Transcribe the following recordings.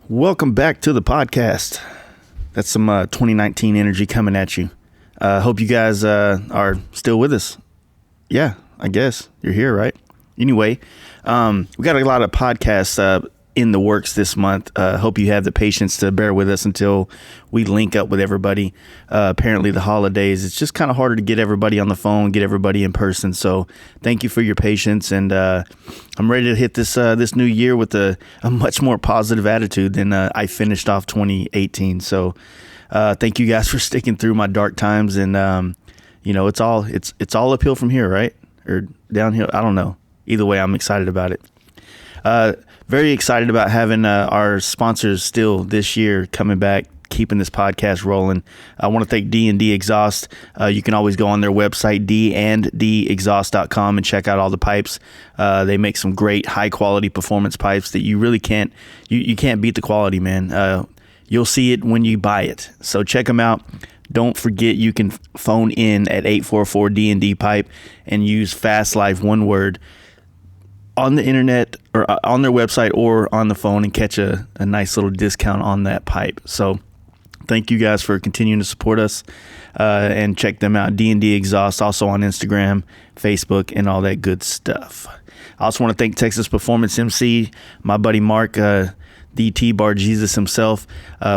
Welcome back to the podcast. That's some 2019 energy coming at you. Hope you guys are still with us. Yeah, I guess you're here, right? Anyway, we got a lot of podcasts in the works this month. Hope you have the patience to bear with us until we link up with everybody. Apparently the holidays, it's just kind of harder to get everybody on the phone, get everybody in person. So thank you for your patience. And I'm ready to hit this new year with a much more positive attitude than I finished off 2018. So thank you guys for sticking through my dark times. And, it's all uphill from here, right? Or downhill. I don't know. Either way, I'm excited about it. Very excited about having our sponsors still this year coming back, keeping this podcast rolling. I want to thank D&D Exhaust. You can always go on their website, dandexhaust.com, and check out all the pipes. They make some great high-quality performance pipes that you really can't beat the quality, man. You'll see it when you buy it. So check them out. Don't forget you can phone in at 844-D&D pipe and use Fast Life, one word, on the internet or on their website or on the phone and catch a nice little discount on that pipe. So thank you guys for continuing to support us and check them out. D&D Exhaust, also on Instagram, Facebook, and all that good stuff. I also want to thank Texas Performance MC, my buddy Mark, the T-Bar Jesus himself,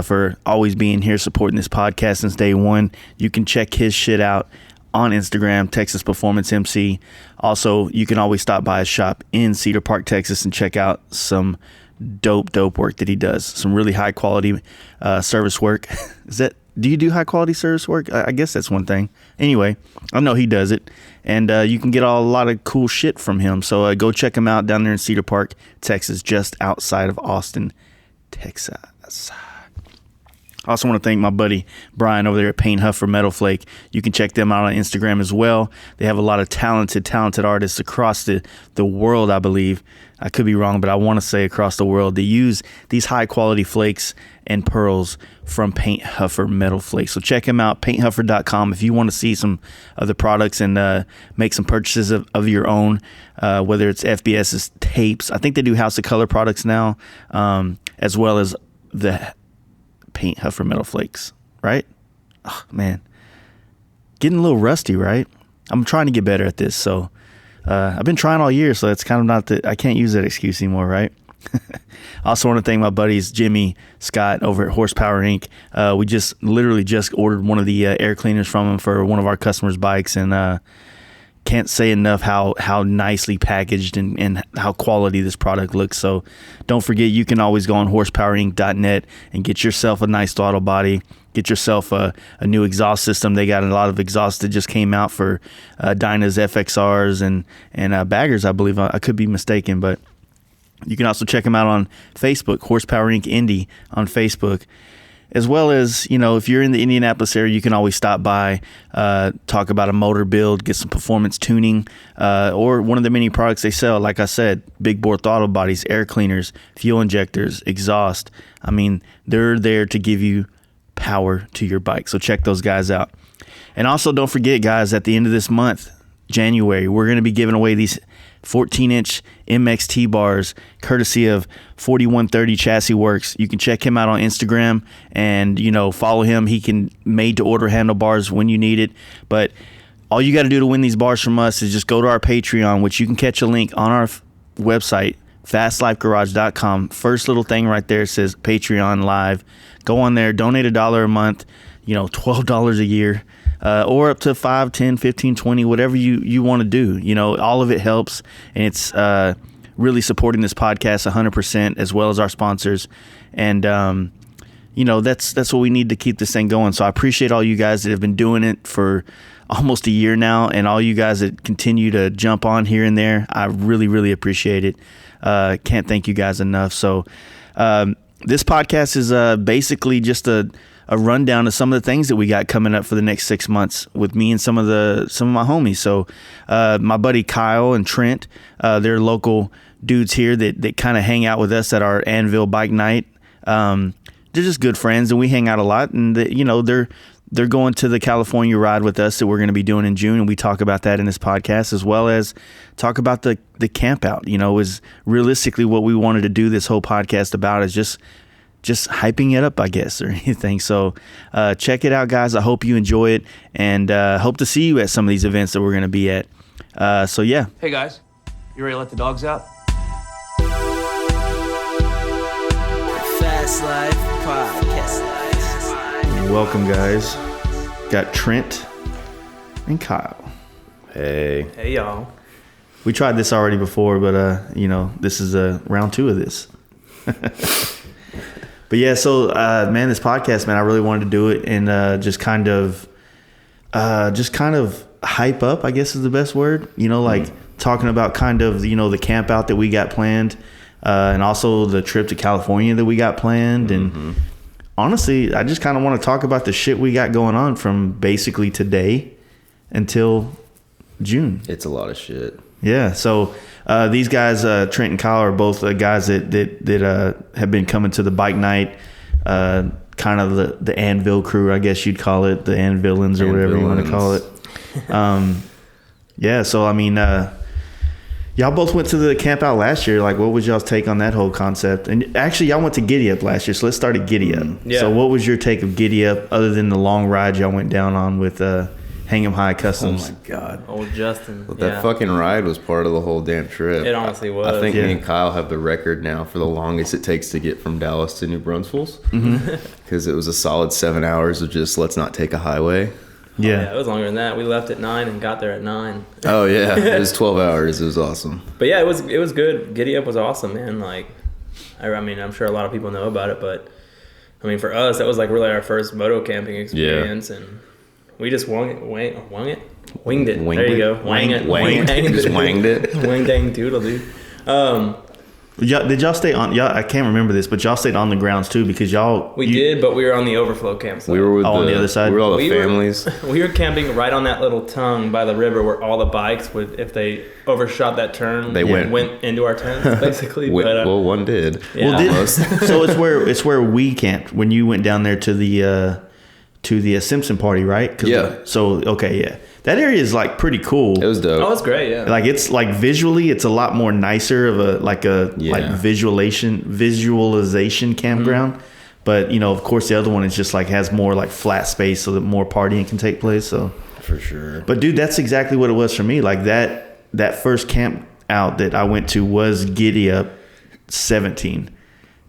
for always being here supporting this podcast since day one. You can check his shit out on Instagram, Texas Performance MC. Also, you can always stop by his shop in Cedar Park, Texas, and check out some dope work that he does. Some really high quality service work. Do you do high quality service work? I guess that's one thing. Anyway, I know he does it, and you can get a lot of cool shit from him. So go check him out down there in Cedar Park, Texas, just outside of Austin, Texas. I also want to thank my buddy Brian over there at Paint Huffer Metal Flake. You can check them out on Instagram as well. They have a lot of talented artists across the world, I believe. I could be wrong, but I want to say across the world. They use these high-quality flakes and pearls from Paint Huffer Metal Flake. So check them out, painthuffer.com, if you want to see some of the products and make some purchases of your own, whether it's FBS's tapes. I think they do House of Color products now, as well as the Paint Huffer Metal Flakes, right? Oh, man, getting a little rusty, right? I'm trying to get better at this, so I've been trying all year, so it's kind of not that I can't use that excuse anymore, right? I also want to thank my buddies Jimmy, Scott over at Horsepower Inc. We literally just ordered one of the air cleaners from them for one of our customers' bikes, and can't say enough how nicely packaged and how quality this product looks. So don't forget, you can always go on horsepowerinc.net and get yourself a nice throttle body. Get yourself a new exhaust system. They got a lot of exhausts that just came out for Dyna's FXRs and Baggers, I believe. I could be mistaken, but you can also check them out on Facebook, Horsepower Inc. Indy on Facebook. As well as, if you're in the Indianapolis area, you can always stop by, talk about a motor build, get some performance tuning, or one of the many products they sell. Like I said, big bore throttle bodies, air cleaners, fuel injectors, exhaust. I mean, they're there to give you power to your bike. So check those guys out. And also don't forget, guys, at the end of this month, January, we're going to be giving away these 14-inch MXT bars courtesy of 4130 Chassis Works. You can check him out on Instagram and follow him. He can made to order handlebars when you need it. But all you got to do to win these bars from us is just go to our Patreon, which you can catch a link on our website, fastlifegarage.com. First little thing right there says Patreon Live. Go on there, donate $1 a month, $12 a year. Or up to 5, 10, 15, 20, whatever you want to do. All of it helps, and it's really supporting this podcast 100%, as well as our sponsors. And, that's what we need to keep this thing going. So I appreciate all you guys that have been doing it for almost a year now, and all you guys that continue to jump on here and there. I really, really appreciate it. Can't thank you guys enough. So this podcast is basically just a rundown of some of the things that we got coming up for the next 6 months with me and some of my homies. So my buddy Kyle and Trent, they're local dudes here that kind of hang out with us at our Anvil bike night. They're just good friends, and we hang out a lot. And they're going to the California ride with us that we're going to be doing in June, and we talk about that in this podcast, as well as talk about the campout. Is realistically what we wanted to do this whole podcast about, is just just hyping it up, I guess, or anything. So check it out, guys. I hope you enjoy it, and hope to see you at some of these events that we're going to be at. So yeah. Hey guys, you ready to let the dogs out? Fast Life Podcast. Welcome, guys. Got Trent and Kyle. Hey. Hey y'all. We tried this already before, but this is round 2 of this. But yeah, so man, this podcast, man, I really wanted to do it and just kind of hype up, I guess is the best word. Talking about kind of the camp out that we got planned, and also the trip to California that we got planned, and honestly, I just kind of want to talk about the shit we got going on from basically today until June. It's a lot of shit. Yeah, so these guys, Trent and Kyle, are both guys that have been coming to the bike night, kind of the Anvil crew, I guess you'd call it, the anvillians or whatever you want to call it. Yeah, so I mean, y'all both went to the camp out last year. Like, what was y'all's take on that whole concept? And actually, y'all went to Giddy Up last year, so let's start at Giddy Up. Yeah. So what was your take of Giddy Up, other than the long ride y'all went down on with Hang 'em High Customs? Oh my God. Old Justin. Well, that fucking ride was part of the whole damn trip. It honestly was. I think Yeah. me and Kyle have the record now for the longest it takes to get from Dallas to New Braunfels. Because it was a solid 7 hours of just let's not take a highway. Yeah, it was longer than that. We left at 9 and got there at 9. Oh yeah, it was 12 hours. It was awesome. But yeah, it was good. Giddy Up was awesome, man. Like, I mean, I'm sure a lot of people know about it, but I mean, for us, that was like really our first moto camping experience, and we just winged it. There you go. Wang it. Just wanged it. Wang dang doodle, dude. Did y'all stay on? Y'all, I can't remember this, but y'all stayed on the grounds too, because We did, but we were on the overflow campsite. We were with on the other side? We were all the We families. We were camping right on that little tongue by the river where all the bikes would, if they overshot that turn, They went into our tents, basically. But, Well, one did. Yeah. Well, Almost. So it's where we camped when you went down there to the Simpson party, right? Yeah. Yeah. That area is like pretty cool. It was dope. oh, it's great, yeah. Like, it's like visually, it's a lot more nicer of a visualization campground. But of course, the other one is just like has more like flat space, so that more partying can take place. So For sure. but dude, that's exactly what it was for me. Like that first camp out that I went to was Giddy Up 17.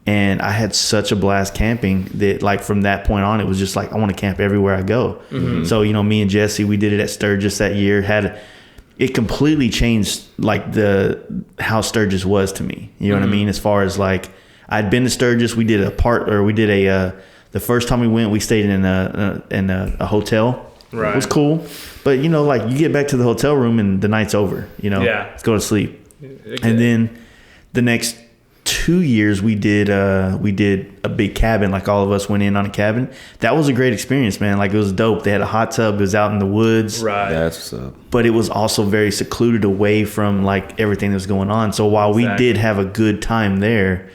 And I had such a blast camping that, like, from that point on, it was just like, I want to camp everywhere I go. Mm-hmm. So, me and Jesse, we did it at Sturgis that year. It completely changed, like, how Sturgis was to me. You know what I mean? As far as, like, I'd been to Sturgis. We did the first time we went, we stayed in a hotel. Right. It was cool. But, like, you get back to the hotel room and the night's over, Yeah. Let's go to sleep. And then the next 2 years we did a big cabin. Like, all of us went in on a cabin. That was a great experience, man. Like, it was dope. They had a hot tub. It was out in the woods. Right. That's what's up. But it was also very secluded away from, like, everything that was going on. So while we did have a good time there,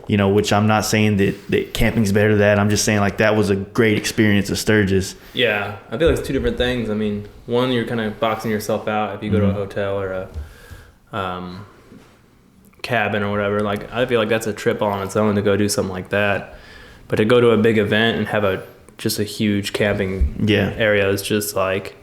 which I'm not saying that camping's better than that. I'm just saying, like, that was a great experience at Sturgis. Yeah. I feel like it's two different things. I mean, one, you're kind of boxing yourself out if you go to a hotel or a cabin or whatever. Like, I feel like that's a trip all on its own to go do something like that. But to go to a big event and have just a huge camping area is just like,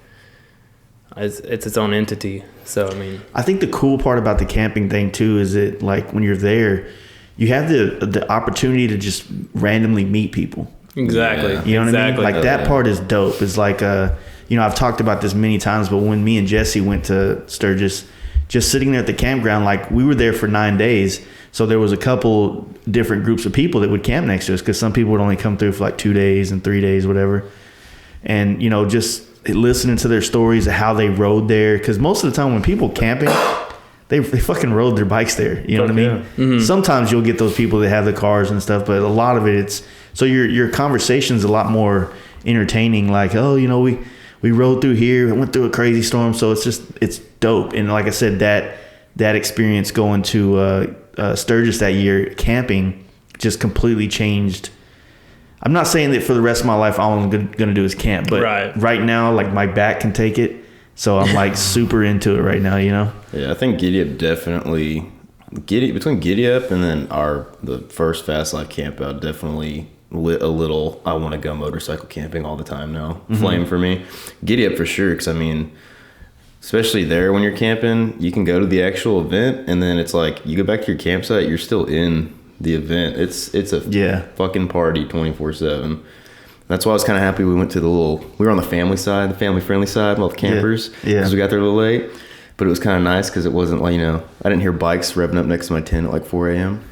it's its own entity. So, I mean, I think the cool part about the camping thing too is that, like, when you're there, you have the opportunity to just randomly meet people. exactly. You know what I mean? Exactly. Like, that part is dope. It's like, I've talked about this many times, but when me and Jesse went to Sturgis, just sitting there at the campground, like, we were there for 9 days. So there was a couple different groups of people that would camp next to us, because some people would only come through for like 2 days and 3 days, whatever. And, just listening to their stories of how they rode there. Because most of the time when people camping, they fucking rode their bikes there. You know what I mean? Yeah. Mm-hmm. Sometimes you'll get those people that have the cars and stuff, but a lot of it, so your conversation's a lot more entertaining. Like, oh, we rode through here, went through a crazy storm. So it's dope. And like I said, that experience going to Sturgis that year, camping, just completely changed. I'm not saying that for the rest of my life all I'm going to do is camp, but right now, like, my back can take it. So I'm like super into it right now, Yeah, I think Giddy Up definitely between Giddy Up and then the first Fast Life campout definitely lit a little. I want to go motorcycle camping all the time now. Flame for me. Giddy Up for sure, because I mean, especially there when you're camping, you can go to the actual event and then it's like you go back to your campsite, you're still in the event. It's a fucking party 24/7. That's why I was kind of happy we went to we were on the family side, the family friendly side, all the campers, because we got there a little late. But it was kind of nice because it wasn't like, I didn't hear bikes revving up next to my tent at like 4 a.m.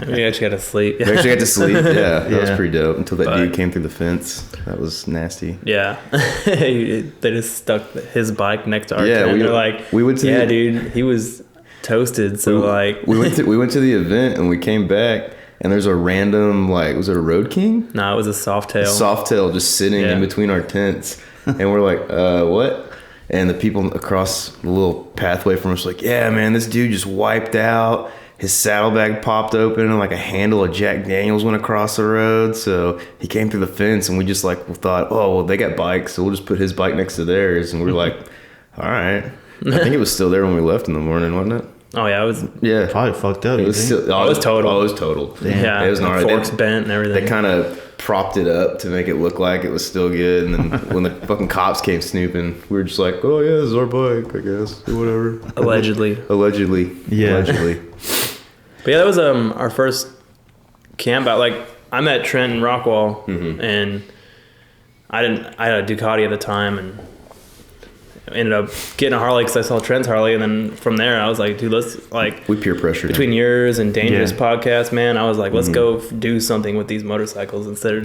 We actually had to sleep. We actually had to sleep. Yeah, that was pretty dope until that dude came through the fence. That was nasty. Yeah. They just stuck his bike next to our tent. We went to dude, he was toasted. So we went to the event and we came back and there's a random, was it a Road King? No, it was a Softail. Softail just sitting in between our tents. And we're like, what? And the people across the little pathway from us like, yeah, man, this dude just wiped out. His saddlebag popped open and like a handle of Jack Daniels went across the road. So he came through the fence and we just thought, oh, well, they got bikes. So we'll just put his bike next to theirs. And we were like, all right. I think it was still there when we left in the morning, wasn't it? Oh, yeah. It was probably fucked up. It was still, it was total. Oh, it was total. Damn. Yeah. It was the forks bent and everything. They kind of propped it up to make it look like it was still good. And then when the fucking cops came snooping, we were just like, oh, yeah, this is our bike, I guess. Whatever. Allegedly. Yeah. Allegedly. But yeah, that was our first camp out. Like, I met Trent in Rockwall, and I had a Ducati at the time, and ended up getting a Harley because I saw Trent's Harley, and then from there I was like, dude, let's we peer pressured between yours and Dangerous podcast, man. I was like, let's go do something with these motorcycles instead of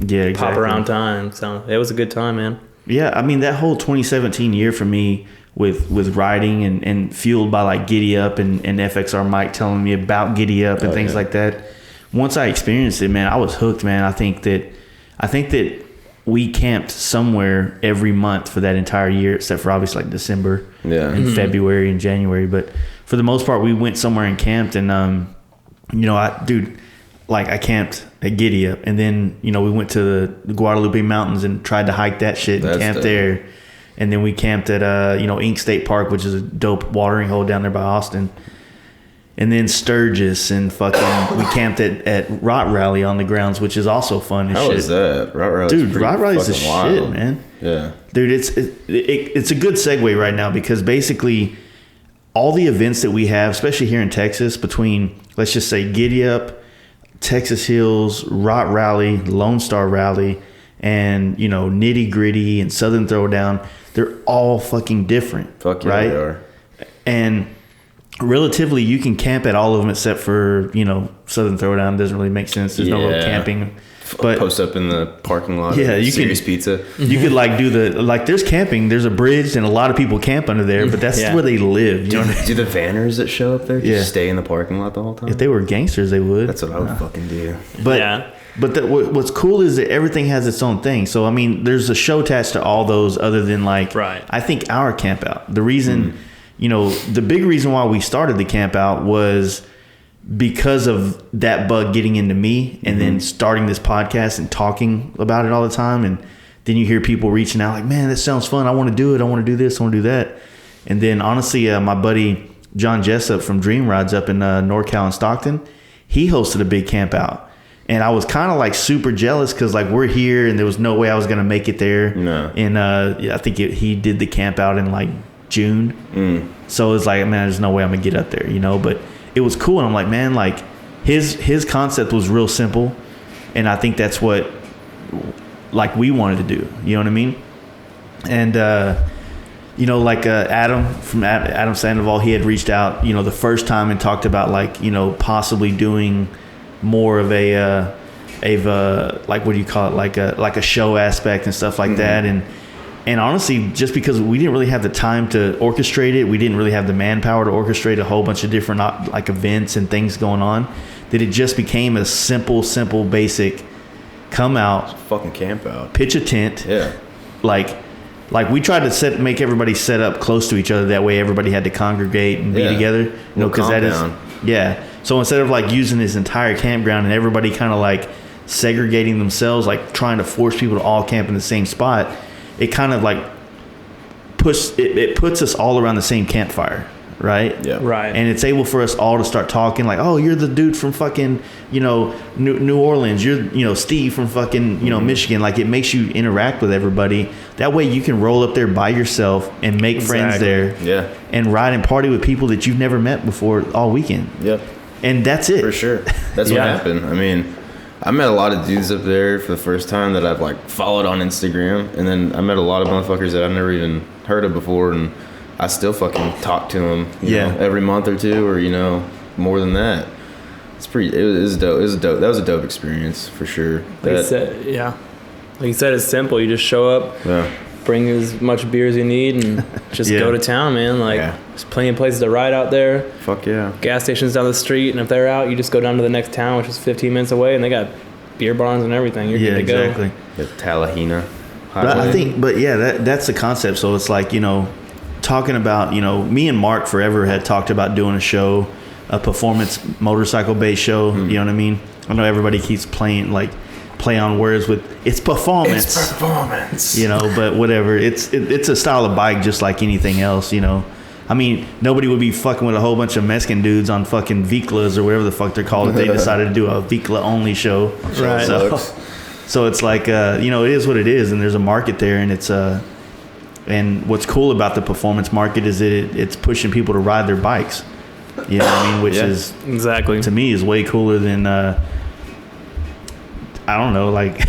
just pop around time. So it was a good time, man. Yeah, I mean that whole 2017 year for me with riding and fueled by like Giddy Up and FXR Mike telling me about Giddy Up and things like that. Once I experienced it, man, I was hooked, man. I think that we camped somewhere every month for that entire year, except for obviously like December and February and January. But for the most part, we went somewhere and camped. And, I camped at Giddy Up. And then, we went to the Guadalupe Mountains and tried to hike that shit and camped there. And then we camped at, Ink State Park, which is a dope watering hole down there by Austin. And then Sturgis and we camped at Rot Rally on the grounds, which is also fun as shit. How is that? Rot Rally, dude, Rot Rally's the shit, man. Yeah. Dude, it's a good segue right now because basically all the events that we have, especially here in Texas, between, let's just say, Giddy Up, Texas Hills, Rot Rally, Lone Star Rally, and, Nitty Gritty and Southern Throwdown, they're all fucking different. Fuck yeah, right? They are. And relatively, you can camp at all of them except for, Southern Throwdown doesn't really make sense. There's no real camping. But post up in the parking lot. Yeah, you can pizza. You could do there's camping. There's a bridge and a lot of people camp under there, but that's where they live. Do the vanners that show up there just stay in the parking lot the whole time? If they were gangsters, they would. That's what I would fucking do. But what's cool is that everything has its own thing. So I mean, there's a show attached to all those, other than I think our camp out. The reason, the big reason why we started the camp out was because of that bug getting into me and then starting this podcast and talking about it all the time. And then you hear people reaching out like, man, that sounds fun. I want to do it. I want to do this. I want to do that. And then honestly, my buddy John Jessup from Dream Rides up in NorCal and Stockton, he hosted a big camp out. And I was kind of super jealous because we're here and there was no way I was going to make it there. No. And I think he did the camp out in June. So it's man, there's no way I'm going to get up there, but it was cool. And I'm like, man, his concept was real simple. And I think that's what we wanted to do. You know what I mean? And, Adam from Adam Sandoval, he had reached out, the first time and talked about possibly doing more of a what do you call it? Like a show aspect and stuff like that. And honestly, just because we didn't really have the time to orchestrate it, we didn't really have the manpower to orchestrate a whole bunch of different events and things going on, that it just became a simple, basic come out, fucking camp out, pitch a tent. Yeah. We tried to make everybody set up close to each other. That way everybody had to congregate and be together. Because that is, So instead of using this entire campground and everybody kind of segregating themselves, trying to force people to all camp in the same spot, it kind of puts us all around the same campfire. right? Yeah. Right. And it's able for us all to start talking like, oh, you're the dude from fucking, New Orleans. You're, Steve from fucking, Michigan. Like, it makes you interact with everybody. That way you can roll up there by yourself and make friends there. Yeah. And ride and party with people that you've never met before all weekend. Yep. And that's it. For sure. That's what happened. I mean, I met a lot of dudes up there for the first time that I've like followed on Instagram, and then I met a lot of motherfuckers that I've never even heard of before, and I still fucking talk to them, you know, every month or two, or more than that. It was dope. It was dope. That was a dope experience for sure. Like you said, it's simple. You just show up, bring as much beer as you need, and just go to town, man. Like, there's plenty of places to ride out there. Fuck yeah. Gas stations down the street, and if they're out, you just go down to the next town, which is 15 minutes away, and they got beer barns and everything. You're good to go. Exactly. The Tallahena. But that's the concept. So it's like, talking about, me and Mark forever had talked about doing a performance motorcycle based show. You know what I mean? I know everybody keeps play on words with it's performance. It's performance. But whatever. It's a style of bike just like anything else, I mean, nobody would be fucking with a whole bunch of Mexican dudes on fucking Viklas or whatever the fuck they're called if they decided to do a Vikla only show. Right. So it's like, it is what it is, and there's a market there, and it's and what's cool about the performance market is that it's pushing people to ride their bikes. You know what I mean? Which is exactly, to me, is way cooler than I don't know, like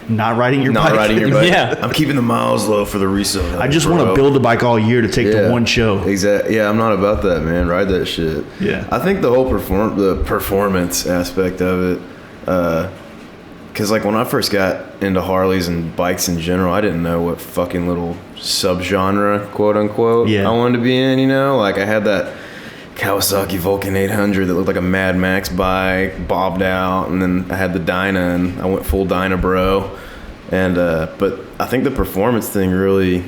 not riding your bike. Yeah, I'm keeping the miles low for the resale. I just want to build a bike all year to take to one show. Exactly. Yeah, I'm not about that, man. Ride that shit. Yeah. I think the whole the performance aspect of it, because like when I first got into Harleys and bikes in general, I didn't know what fucking little subgenre, quote unquote, I wanted to be in. Like I had that Kawasaki Vulcan 800 that looked like a Mad Max bike, bobbed out, and then I had the Dyna, and I went full Dyna bro. And but I think the performance thing really,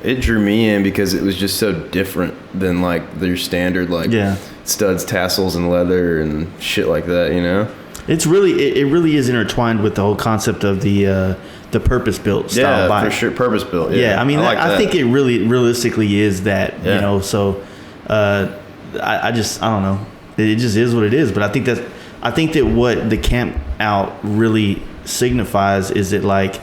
it drew me in because it was just so different than like their standard studs, tassels, and leather and shit like that. It's really it really is intertwined with the whole concept of the purpose built style bike. Yeah, for sure, purpose built. Yeah, I mean, I think it really realistically is that. So I don't know. It just is what it is. But I think that what the camp out really signifies is that like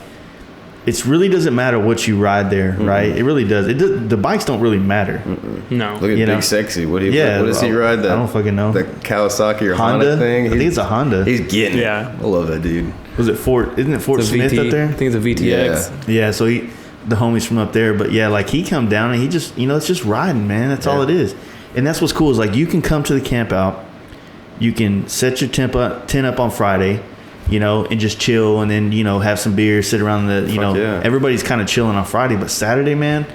it really doesn't matter what you ride there, right? It really does. The bikes don't really matter. No. Look at Big Sexy. What does he ride? I don't fucking know. The Kawasaki or Honda thing. I think it's a Honda. He's getting it. Yeah. I love that dude. Was it Fort? Isn't it Fort Smith up there? I think it's a VTX. Yeah. So the homies from up there, but yeah, like he come down and he just it's just riding, man. That's all it is. And that's what's cool is like you can come to the camp out, you can set your tent up on Friday, and just chill, and then have some beer, sit around everybody's kind of chilling on Friday, but Saturday, man,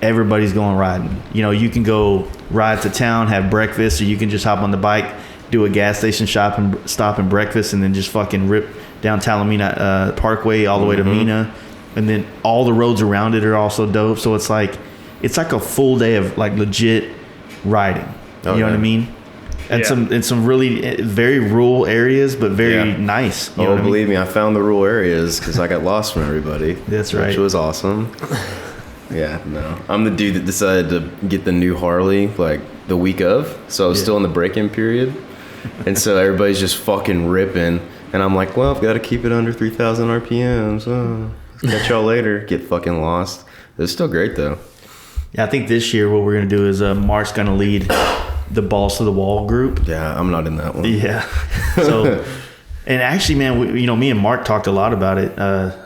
everybody's going riding. You can go ride to town, have breakfast, or you can just hop on the bike, do a gas station stop and breakfast, and then just fucking rip down Talamina Parkway all the way to Mina, and then all the roads around it are also dope. So it's like a full day of like legit riding. You know what I mean? And some really very rural areas, but very nice. You know what believe me, I found the rural areas because I got lost from everybody. That's right. Which was awesome. Yeah, no. I'm the dude that decided to get the new Harley like the week of. So I was still in the break-in period. And so everybody's just fucking ripping. And I'm like, well, I've got to keep it under 3,000 RPMs. Catch y'all later. Get fucking lost. It's still great, though. Yeah, I think this year what we're going to do is Mark's going to lead the Balls to the Wall group. Yeah, I'm not in that one. Yeah. So, and actually, man, me and Mark talked a lot about it.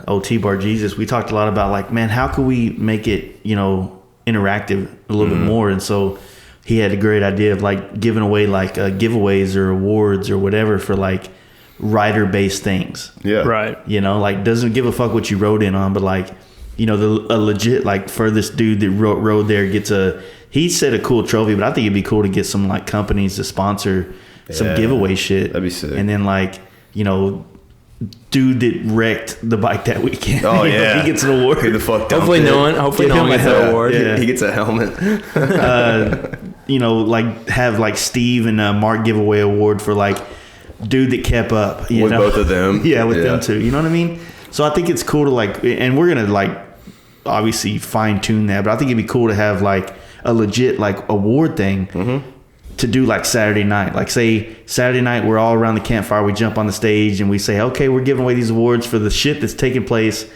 OT Bar Jesus, we talked a lot about like, man, how could we make it, interactive a little bit more? And so he had a great idea of like giving away like giveaways or awards or whatever for like rider-based things. Yeah. Right. Like doesn't give a fuck what you rode in on, but like, a legit like furthest dude that rode there gets he said a cool trophy, but I think it'd be cool to get some like companies to sponsor some giveaway shit. That'd be sick. And then like, dude that wrecked the bike that weekend. Oh yeah, he gets an award. Who the fuck? Hopefully no one gets that award. Yeah. He gets a helmet. Like have like Steve and Mark giveaway award for like dude that kept up with both of them. Yeah, with them too. You know what I mean? So I think it's cool to like, and we're gonna like obviously fine tune that, but I think it'd be cool to have like a legit like award thing to do like Saturday night. Like say Saturday night, we're all around the campfire. We jump on the stage and we say, okay, we're giving away these awards for the shit that's taking place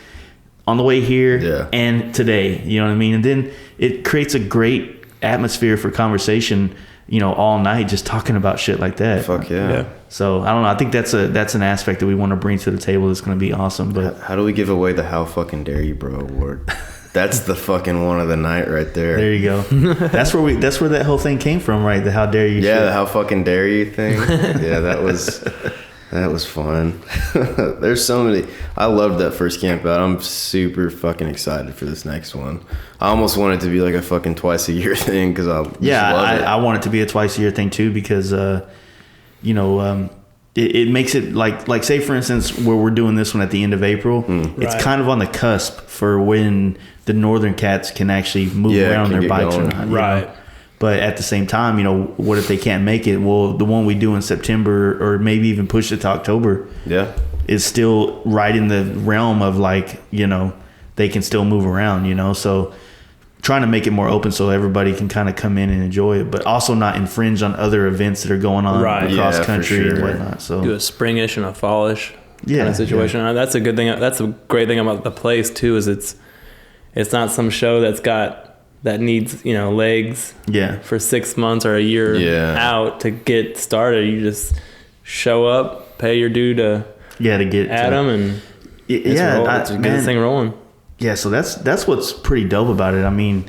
on the way here and today. You know what I mean? And then it creates a great atmosphere for conversation, you know, all night just talking about shit like that. Fuck yeah. So I don't know. I think that's an aspect that we want to bring to the table that's going to be awesome. But how do we give away the How Fucking Dare You Bro award? That's the fucking one of the night right there. There you go. That's where that whole thing came from, right? The How Dare You. Yeah, shit. the How Fucking Dare You thing. Yeah, that was fun. There's so many. I loved that first camp out. I'm super fucking excited for this next one. I almost want it to be like a fucking twice a year thing because I love it. I want it to be a twice a year thing too because it makes it like say for instance where we're doing this one at the end of April, it's kind of on the cusp for when the northern cats can actually move around their bikes or not, right? But at the same time, you know, what if they can't make it? Well, the one we do in September or maybe even push it to October, is still right in the realm of like, you know, they can still move around, you know. So trying to make it more open so everybody can kind of come in and enjoy it, but also not infringe on other events that are going on across country and whatnot. So do a springish and a fallish kind of situation. And that's a good thing. That's a great thing about the place too, is it's not some show that needs, you know, legs for 6 months or a year out to get started. You just show up, pay your due to get Adam, and it's get this thing rolling. Yeah, so that's what's pretty dope about it. I mean,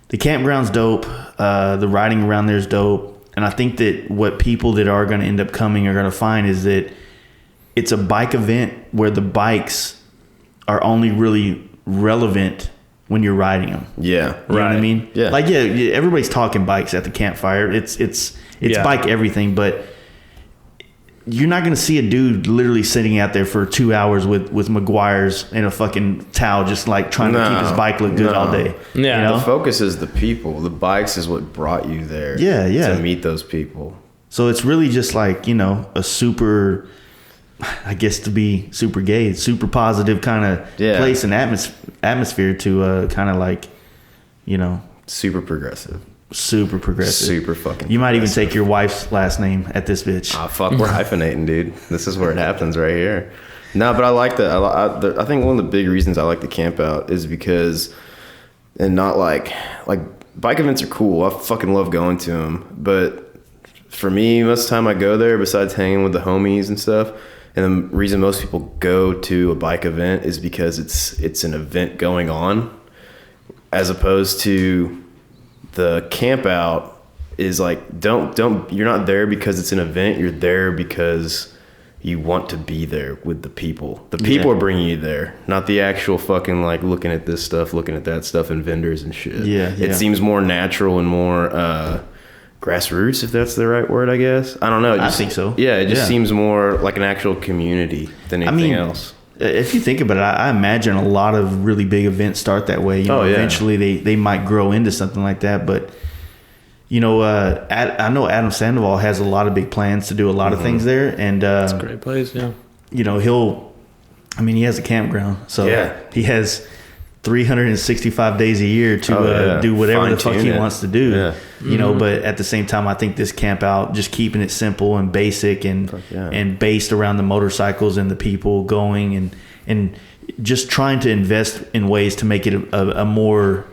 the campground's dope. The riding around there's dope. And I think that what people that are going to end up coming are going to find is that it's a bike event where the bikes are only really relevant when you're riding them. Yeah. You know what I mean? Yeah. Like, everybody's talking bikes at the campfire. It's bike everything, but you're not going to see a dude literally sitting out there for 2 hours with McGuire's and a fucking towel just like trying to keep his bike look good all day. Yeah. You know? The focus is the people. The bikes is what brought you there. To meet those people. So it's really just like, you know, a super, I guess to be super gay, super positive kind of place and atmosphere to kind of like, you know. Super progressive. Super progressive. Super fucking You might even take your wife's last name at this bitch. Ah, fuck, we're hyphenating, dude. This is where it happens right here. No, but I like that. I think one of the big reasons I like the camp out is because, and not like bike events are cool. I fucking love going to them. But for me, most of the time I go there, besides hanging with the homies and stuff, and the reason most people go to a bike event is because it's an event going on, as opposed to the camp out is like, don't you're not there because it's an event. You're there because you want to be there with the people. The people are bringing you there, not the actual fucking like looking at this stuff, looking at that stuff, and vendors and shit. It seems more natural and more grassroots, if that's the right word, I guess. I don't know. I think so. Yeah, it just seems more like an actual community than anything else. If you think about it, I imagine a lot of really big events start that way. You know, eventually they might grow into something like that. But, you know, I know Adam Sandoval has a lot of big plans to do a lot of things there. And it's a great place, you know, he has a campground. So he has 365 days a year to do whatever the fuck he wants to do. You know, but at the same time, I think this camp out, just keeping it simple and basic and based around the motorcycles and the people going and just trying to invest in ways to make it a more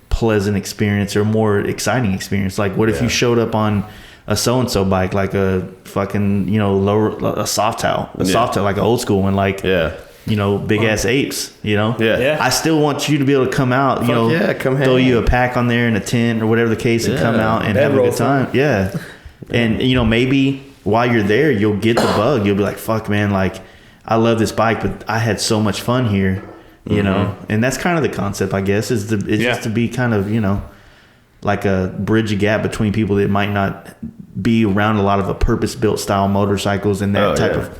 pleasant experience or a more exciting experience. Like, what if you showed up on a so-and-so bike, like a fucking, you know, a soft tail, like an old school one, like, you know, big ass apes, you know? I still want you to be able to come out, you know, throw you a pack on there and a tent or whatever the case and come out and have a good time. And, you know, maybe while you're there, you'll get the bug. You'll be like, fuck, man, like, I love this bike, but I had so much fun here, you know? And that's kind of the concept, I guess, is just to be kind of, you know, like a bridge a gap between people that might not be around a lot of a purpose-built style motorcycles and that type of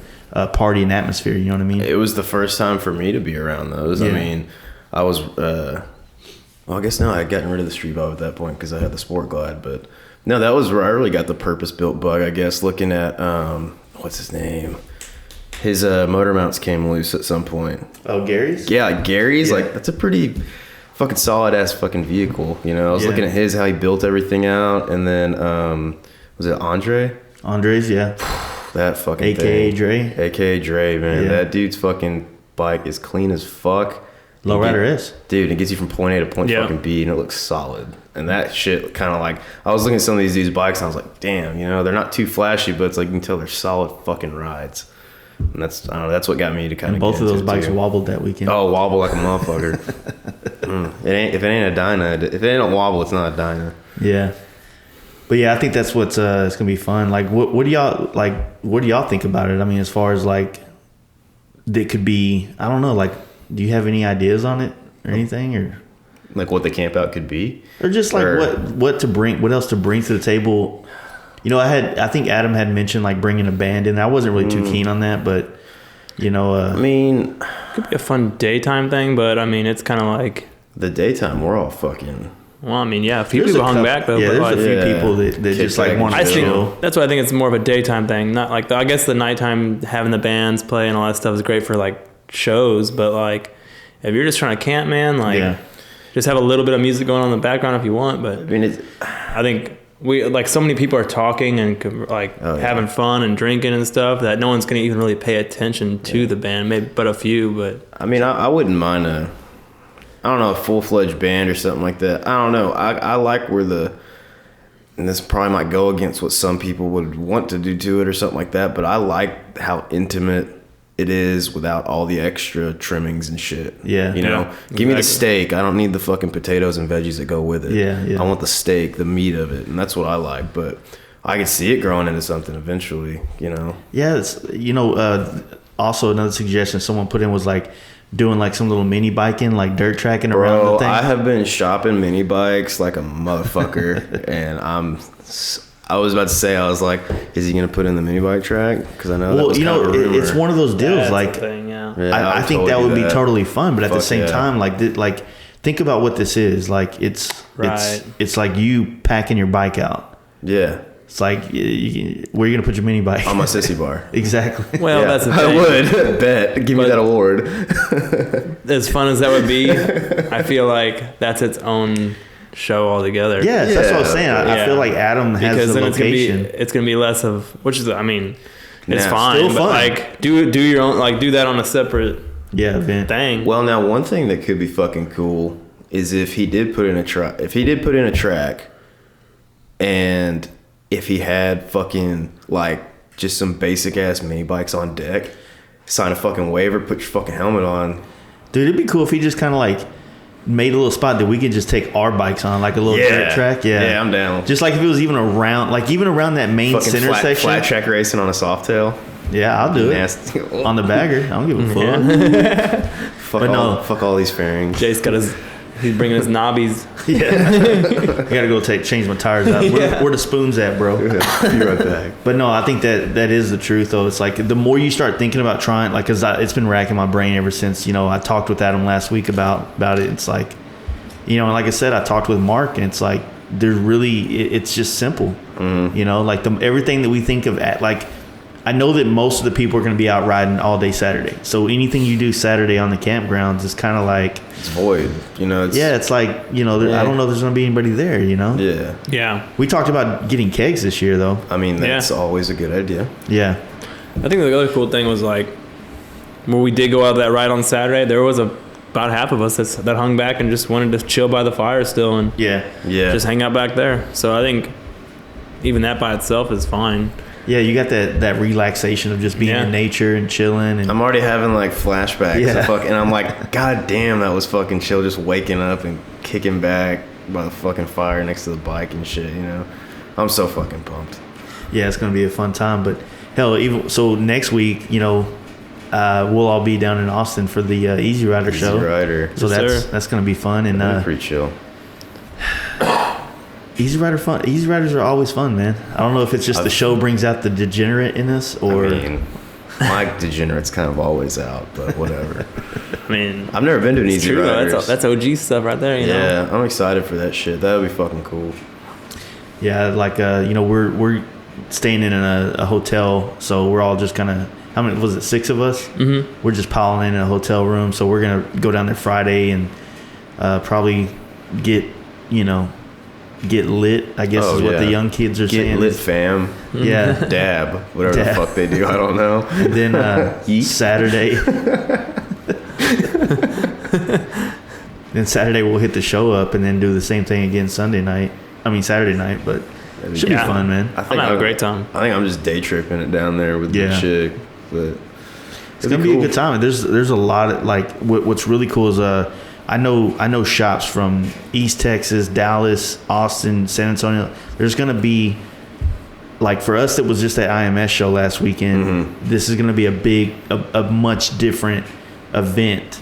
party and atmosphere, you know what I mean? It was the first time for me to be around those. I mean, I was I guess now I had gotten rid of the Street Bob at that point because I had the Sport Glide, but no, that was where I really got the purpose-built bug, I guess, looking at what's his name? His motor mounts came loose at some point. Oh, Gary's? Yeah, Gary's, like, that's a pretty fucking solid ass fucking vehicle. You know, I was looking at his, how he built everything out, and then was it Andre? Andres, yeah. That fucking AKA thing. Dre. AKA Dre, man. Yeah. That dude's fucking bike is clean as fuck. Lowrider is. Dude, it gets you from point A to point Yeah. fucking B, and it looks solid. And that shit kind of like, I was looking at some of these bikes, and I was like, damn, you know, they're not too flashy, but it's like you can tell they're solid fucking rides. And that's, I don't know, that's what got me to kind And of both of those bikes wobbled that weekend. Oh, wobble like a motherfucker. If it ain't a Dyna, if it ain't a wobble, it's not a Dyna. Yeah. But yeah, I think that's what's it's gonna be fun. Like, what do y'all think about it? I mean, as far as like, that could be, I don't know. Like, do you have any ideas on it or anything, or Like what the camp out could be, or just like what to bring, what else to bring to the table? You know, I think Adam had mentioned like bringing a band in. I wasn't really too keen on that, but you know, I mean, Could be a fun daytime thing, but I mean, it's kind of like, the daytime we're all fucking. well, I mean, yeah, a few there's people a hung couple- back though. Yeah, but there's like, a few Yeah. people that Kick just back like and want I to think chill. that's why I think it's more of a daytime thing. Not like I guess the nighttime having the bands play and all that stuff is great for like shows, but like if you're just trying to camp, man, like Yeah. just have a little bit of music going on in the background if you want. But I mean, I think we like so many people are talking and like having fun and drinking and stuff that no one's gonna even really pay attention to the band, maybe but a few. But I mean, I wouldn't mind a full-fledged band or something like that. I don't know. I like where and this probably might go against what some people would want to do to it or something like that, but I like how intimate it is without all the extra trimmings and shit. Yeah. You know, Yeah, give me the exactly. steak. I don't need the fucking potatoes and veggies that go with it. Yeah. I want the steak, the meat of it, and that's what I like. But I could see it growing into something eventually, you know? Yeah, it's, you know, also another suggestion someone put in was like doing like some little mini biking, like dirt tracking around Bro, the thing. I have been shopping mini bikes like a motherfucker, and I was about to say, I was like, is he gonna put in the mini bike track? Because I know that Well, was you know, kind of a rumor. it's one of those deals. that's like, the thing, yeah. Yeah, I would think that totally would do be totally fun, but at the Fuck same yeah. time, like think about what this is. Like, it's Right. it's like you packing your bike out. Yeah, It's like where are you gonna put your mini bike? on my sissy bar. Exactly. Well, Yeah, that's the I thing. would bet. Give me But- that award. As fun as that would be, I feel like that's its own show altogether. Yeah, that's what I was saying. I Yeah. feel like Adam has Because the then location. it's gonna be less of, which is, I mean, it's Yeah, fine, still but fun. like do your own, like do that on a separate Yeah, event. thing. Well, now one thing that could be fucking cool is if he did put in a track. If he did put in a track, and if he had fucking like just some basic ass mini bikes on deck, sign a fucking waiver, put your fucking helmet on. Dude, it'd be cool if he just kind of like made a little spot that we could just take our bikes on, like a little dirt track. Yeah, I'm down. Just like if it was even around, like even around that main Fucking center section. flat track racing on a Softail. Yeah, I'll do it. Nasty. On the bagger. I don't give a fuck. Fuck But all, no. fuck all these fairings. Jay's got he's bringing his knobbies. I gotta go change my tires out. Where the spoons at, bro? Be right back. But no, I think that is the truth, though. It's like the more you start thinking about trying, like, cause it's been racking my brain ever since, you know, I talked with Adam last week about it. It's like, you know, and like I said, I talked with Mark, and it's like there's really, it's just simple, you know, like everything that we think of at like. I know that most of the people are going to be out riding all day Saturday. So anything you do Saturday on the campgrounds is kind of like, It's void. You know, it's like, you know, I don't know if there's going to be anybody there, you know? Yeah. Yeah, We talked about getting kegs this year, though. I mean, that's Yeah. always a good idea. Yeah. I think the other cool thing was like when we did go out that ride on Saturday, there was about half of us that hung back and just wanted to chill by the fire still and Yeah. Yeah. just hang out back there. So I think even that by itself is fine. Yeah, you got that relaxation of just being Yeah. in nature and chilling. And I'm already having like flashbacks. Yeah. And I'm like, God damn, that was fucking chill. Just waking up and kicking back by the fucking fire next to the bike and shit, you know? I'm so fucking pumped. yeah, it's going to be a fun time. But hell, even so, next week, you know, we'll all be down in Austin for the Easy Rider show. Easy Rider. So Yes, that's going to be fun. And That'd be pretty chill. Easy Riders are always fun, man. I don't know if it's just the show brings out the degenerate in us, or I mean, my degenerate's kind of always out, but whatever. I mean, I've never been to an it's Easy true. Riders. That's OG stuff right there. You know? Yeah, I'm excited for that shit. That would be fucking cool. yeah, like you know, we're staying in a hotel, so we're all just kind of. How many was it? 6 of us. Mm-hmm. We're just piling in a hotel room, so we're gonna go down there Friday and Probably get lit, I guess is what the young kids are saying. Get lit, fam. Yeah. Dab. Whatever the fuck they do, I don't know. And then Saturday. Then Saturday we'll hit the show up and then do the same thing again Saturday night, but it should be fun, man. I'm having a great time. I think I'm just day tripping it down there with the chick, but it's gonna be a good time. There's a lot of like what's really cool is I know shops from East Texas, Dallas, Austin, San Antonio. There's gonna be, like, for us it was just that IMS show last weekend. This is gonna be a much different event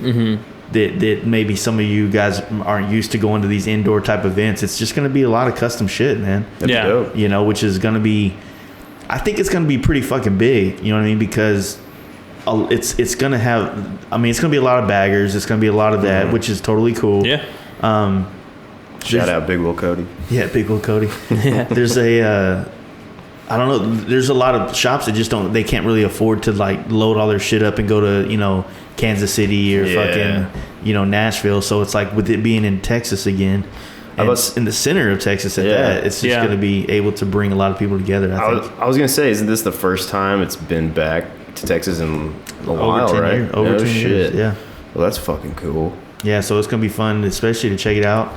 that maybe some of you guys aren't used to going to these indoor type events. It's just gonna be a lot of custom shit, man. That's dope. You know, which is gonna be, I think it's gonna be pretty fucking big. You know what I mean? Because it's gonna have, it's gonna be a lot of baggers. It's gonna be a lot of that, which is totally cool. Yeah. Shout out Big Will Cody. Yeah, Big Will Cody. Yeah. There's I don't know. There's a lot of shops that just they can't really afford to like load all their shit up and go to, Kansas City or fucking, Nashville. So it's like with it being in Texas again, and it's in the center of Texas at that, it's just going to be able to bring a lot of people together. I was going to say, isn't this the first time it's been back to Texas in a while, right? Over 10 years, yeah. Well, that's fucking cool. Yeah, so it's going to be fun, especially to check it out.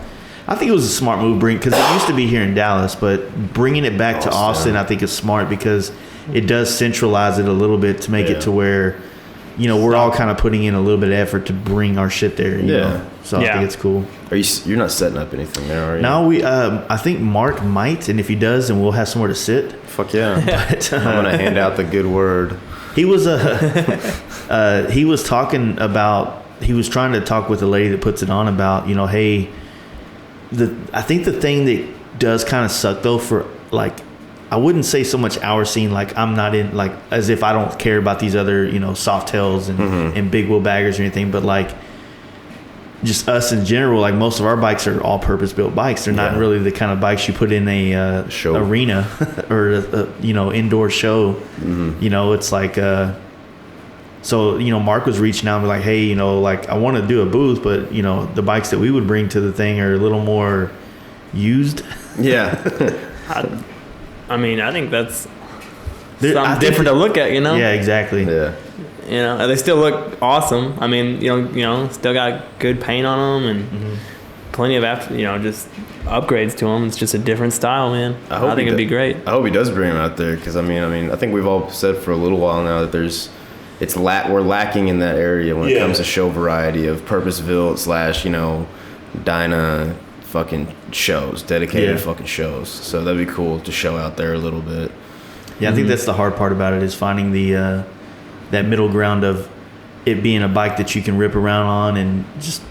I think it was a smart move because it used to be here in Dallas, but bringing it back to Austin, I think is smart because it does centralize it a little bit to make it to where, we're all kind of putting in a little bit of effort to bring our shit there. You know? So I think it's cool. You're not setting up anything there, are you? No, I think Mark might, and if he does, then we'll have somewhere to sit. Fuck yeah. But, I'm gonna hand out the good word. He was he was talking about, he was trying to talk with the lady that puts it on about, hey, I think the thing that does kind of suck though for, like, I wouldn't say so much our scene, like I'm not in, like, as if I don't care about these other, soft tails and big wheel baggers or anything, but like just us in general, like most of our bikes are all purpose built bikes. They're not really the kind of bikes you put in a show arena or a indoor show. It's like so Mark was reaching out and be like, hey, like I want to do a booth, but the bikes that we would bring to the thing are a little more used. I think that's something different to look at, Yeah, exactly. Yeah. They still look awesome. Still got good paint on them and plenty of just upgrades to them. It's just a different style, man. I think it'd be great. I hope he does bring them out there because I think we've all said for a little while now that we're lacking in that area when it comes to show variety of purpose built / Dyna fucking shows, dedicated fucking shows. So that'd be cool to show out there a little bit. Yeah, I think that's the hard part about it is finding the that middle ground of it being a bike that you can rip around on and just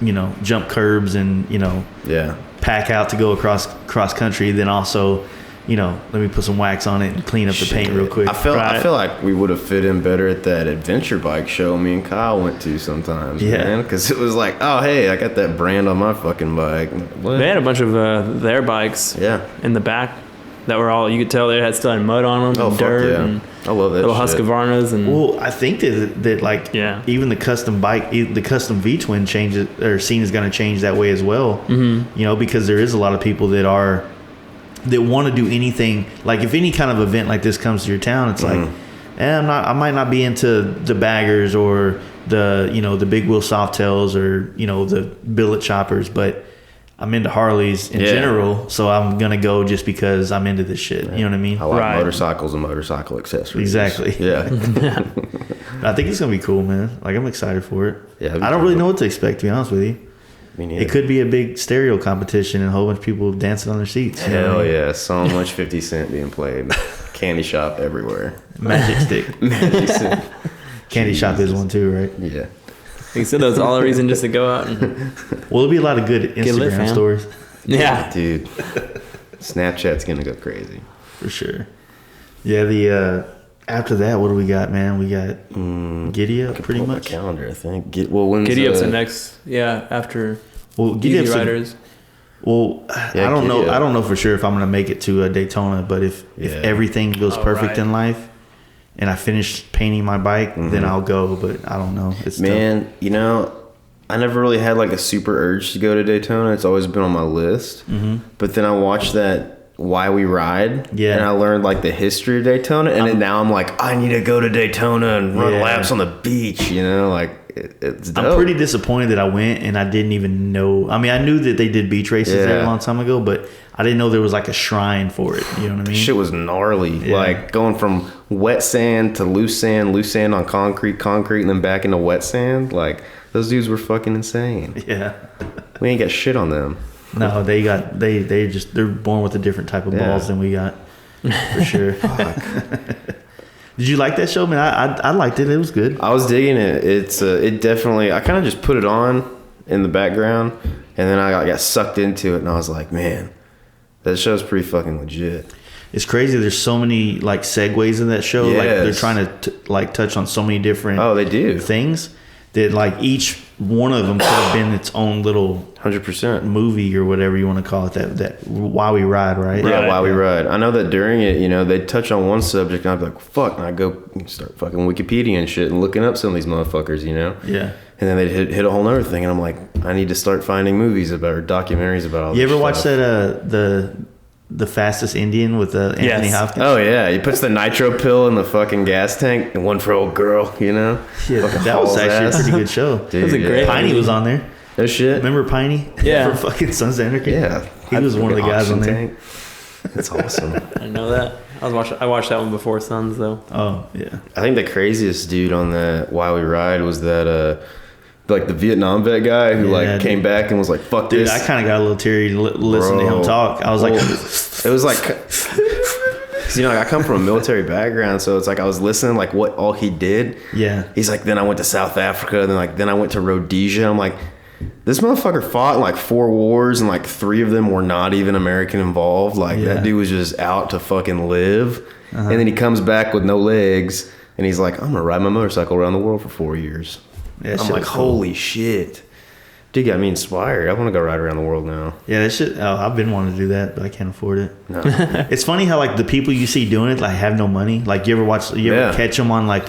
jump curbs and pack out to go across country. Then also let me put some wax on it and clean up the paint real quick. I feel like we would have fit in better at that adventure bike show me and Kyle went to sometimes, man. Because it was like, oh, hey, I got that brand on my fucking bike. What? They had a bunch of their bikes in the back that were all, you could tell they still had mud on them and dirt and I love that little Husqvarnas. And well, I think that like even the custom bike, the custom V-twin changes or scene is going to change that way as well. Because there is a lot of people that want to do anything, like if any kind of event like this comes to your town, it's like, I might not be into the baggers or the big wheel soft tails or the billet choppers, but I'm into Harleys in general, so I'm gonna go just because I'm into this shit. You know what I mean? I like motorcycles and motorcycle accessories. Exactly. Yeah. I think it's gonna be cool, man. Like I'm excited for it. Yeah. I don't really know what to expect, to be honest with you. Me neither. It could be a big stereo competition and a whole bunch of people dancing on their seats. Hell yeah. So much 50 Cent being played. Candy shop everywhere. Magic stick. Magic stick. Candy shop is one too, right? Yeah. He said that was all a reason just to go out and well, there'll be a lot of good Instagram stories. Yeah. Dude. Snapchat's gonna go crazy. For sure. Yeah, the after that, what do we got, man? We got Giddy Up, pretty much. Calendar, I think. When's Giddy Up's the next, after Giddy Easy Riders. I don't know. I don't know for sure if I'm gonna make it to Daytona, but if everything goes perfect in life, and I finish painting my bike, then I'll go. But I don't know. It's man, I never really had like a super urge to go to Daytona. It's always been on my list. But then I watched that Why We Ride, and I learned like the history of Daytona, and then now I'm like, I need to go to Daytona and run laps on the beach. You know, like it's dope. I'm pretty disappointed that I went and I didn't even know. I mean, I knew that they did beach races there a long time ago, but I didn't know there was like a shrine for it. You know what I mean? Shit was gnarly. Like going from wet sand to loose sand on concrete, and then back into wet sand. Like those dudes were fucking insane. Yeah. We ain't got shit on them. No, they're born with a different type of balls than we got, for sure. Did you like that show, man? I liked it. It was good. I was digging it. It definitely. I kind of just put it on in the background, and then I got sucked into it, and I was like, man, that show's pretty fucking legit. It's crazy. There's so many like segues in that show. Yes. Like they're trying to like touch on so many different they do things that like each one of them could have been its own little 100% movie or whatever you want to call it. That Why We Ride, right? Yeah, Why We Ride. I know that during it, you know, they touch on one subject, and I'd be like, fuck, and I go start fucking Wikipedia and shit and looking up some of these motherfuckers, you know. Yeah. And then they'd hit a whole nother thing, and I'm like, I need to start finding movies about or documentaries about all this. You ever watch stuff. that the Fastest Indian with Anthony Hopkins? Oh yeah, he puts the nitro pill in the fucking gas tank, and one for old girl, you know. Yeah, that was actually a pretty good show. Dude, That was a great Piney movie. was on there. No shit. Remember Piney? Yeah. For fucking Sons of Anarchy. Yeah, He was one of the guys on there. Tank. That's awesome. I didn't know that. I watched that one before Sons though. Oh yeah. I think the craziest dude on that Why We Ride was that like the Vietnam vet guy who came back and was like, fuck Dude, this. I kind of got a little teary listening to him talk. I was like, it was like, 'cause, you know, like I come from a military background, so it's like I was listening like what all he did. Yeah. He's like, then I went to South Africa, then I went to Rhodesia. I'm like, this motherfucker fought in like 4 wars, and like 3 of them were not even American involved. Like that dude was just out to fucking live. And then he comes back with no legs, and he's like, I'm gonna ride my motorcycle around the world for 4 years. Yeah, I'm like, holy shit. Dude got me inspired. I want to go ride around the world now. yeah, that shit. Oh, I've been wanting to do that, but I can't afford it. No. It's funny how like the people you see doing it like have no money. Like you ever catch them on like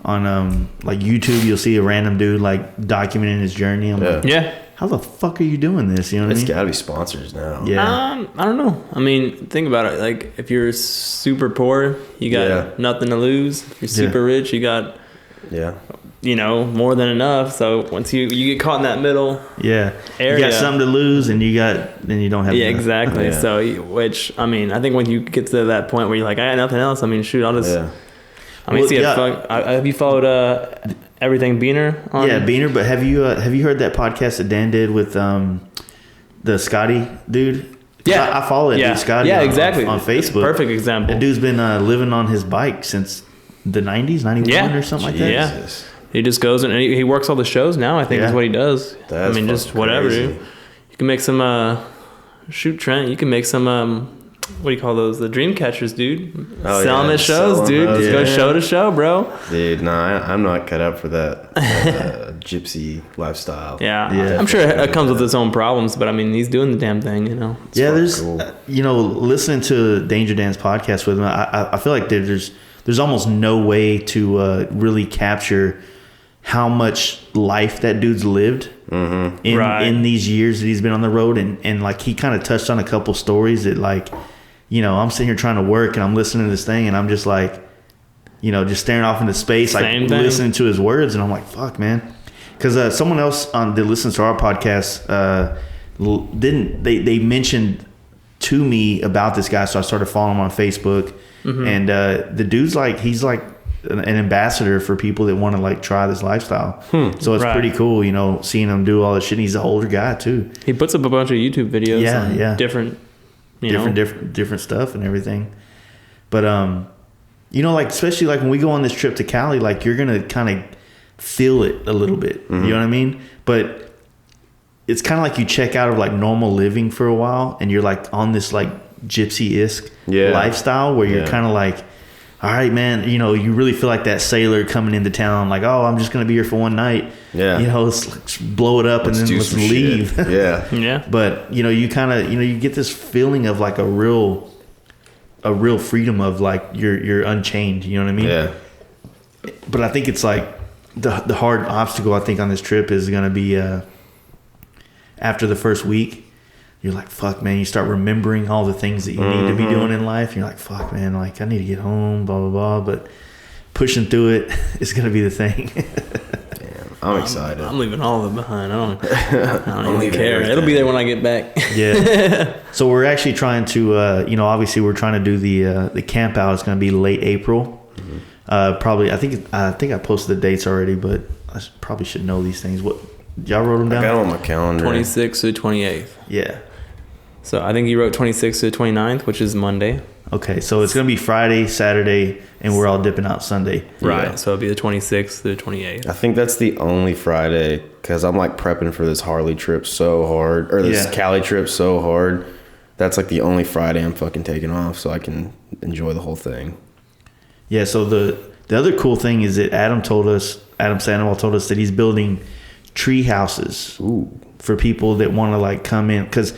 YouTube? You'll see a random dude like documenting his journey. I'm like, Yeah. how the fuck are you doing this? You know what I It's mean? got to be sponsors now. Yeah. I don't know. I mean, think about it. Like, if you're super poor, you got nothing to lose. If you're super rich, you got, more than enough. So once you get caught in that middle Yeah. area, You got something to lose, and you don't have. yeah, enough. exactly. Yeah. So, which I mean, I think when you get to that point where you're like, I got nothing else. I mean, shoot, I'll just. Yeah. I mean, Well, have you followed Everything Beaner? Beaner. But have you heard that podcast that Dan did with the Scotty dude? Yeah, I follow that dude Scotty. Yeah, exactly. on Facebook. It's a perfect example. That dude's been living on his bike since the 90s, 91 or something like that. Yeah. Jesus. He just goes and he works all the shows now. I think is what he does. That's I mean, just fucking whatever, crazy. dude. You can make some Trent. You can make some what do you call those? The dream catchers, dude. Oh, Sell them at shows, Sell 'em dude. those, Just go show to show, bro. Dude, no, I'm not cut out for that gypsy lifestyle. Yeah, Yeah. I'm sure it comes with its own problems, but I mean, he's doing the damn thing, It's Yeah, there's cool. listening to Danger Dan's podcast with him, I feel like there's almost no way to really capture how much life that dude's lived in these years that he's been on the road, and like he kind of touched on a couple stories that like, I'm sitting here trying to work and I'm listening to this thing and I'm just like, just staring off into space, Same like thing. listening to his words, and I'm like, fuck, man. Because someone else that listens to our podcast they mentioned to me about this guy, so I started following him on Facebook, and the dude's like, he's like an ambassador for people that want to like try this lifestyle. So it's pretty cool, seeing him do all this shit. And he's an older guy too. He puts up a bunch of YouTube videos. Yeah, on yeah. Different, different stuff and everything. But like especially like when we go on this trip to Cali, like you're gonna kind of feel it a little bit. You know what I mean? But it's kind of like you check out of like normal living for a while, and you're like on this like gypsy-esque lifestyle where you're kind of like, all right, man, you really feel like that sailor coming into town, like, oh, I'm just going to be here for one night. Yeah. Let's blow it up and then let's leave. Yeah. Yeah. But, you kind of, you get this feeling of like a real freedom of like you're unchained, you know what I mean? Yeah. But I think it's like, the hard obstacle I think on this trip is going to be after the first week. You're like, fuck, man. You start remembering all the things that you need to be doing in life. You're like, fuck, man. Like, I need to get home, blah, blah, blah. But pushing through it is going to be the thing. Damn, I'm excited. I'm leaving all of it behind. I don't even care. It'll be there when I get back. Yeah. So we're actually trying to, obviously we're trying to do the camp out. It's going to be late April. Probably, I think I posted the dates already, but I probably should know these things. What, y'all wrote them down? I got them on my calendar. 26th to 28th. Yeah. So I think you wrote 26th to 29th, which is Monday. Okay, so it's going to be Friday, Saturday, and we're all dipping out Sunday. Right. Yeah. So it'll be the 26th to the 28th. I think that's the only Friday because I'm like prepping for this Harley trip so hard, or this Cali trip so hard. That's like the only Friday I'm fucking taking off so I can enjoy the whole thing. Yeah, so the other cool thing is that Adam Sandoval told us that he's building tree houses for people that want to like come in, because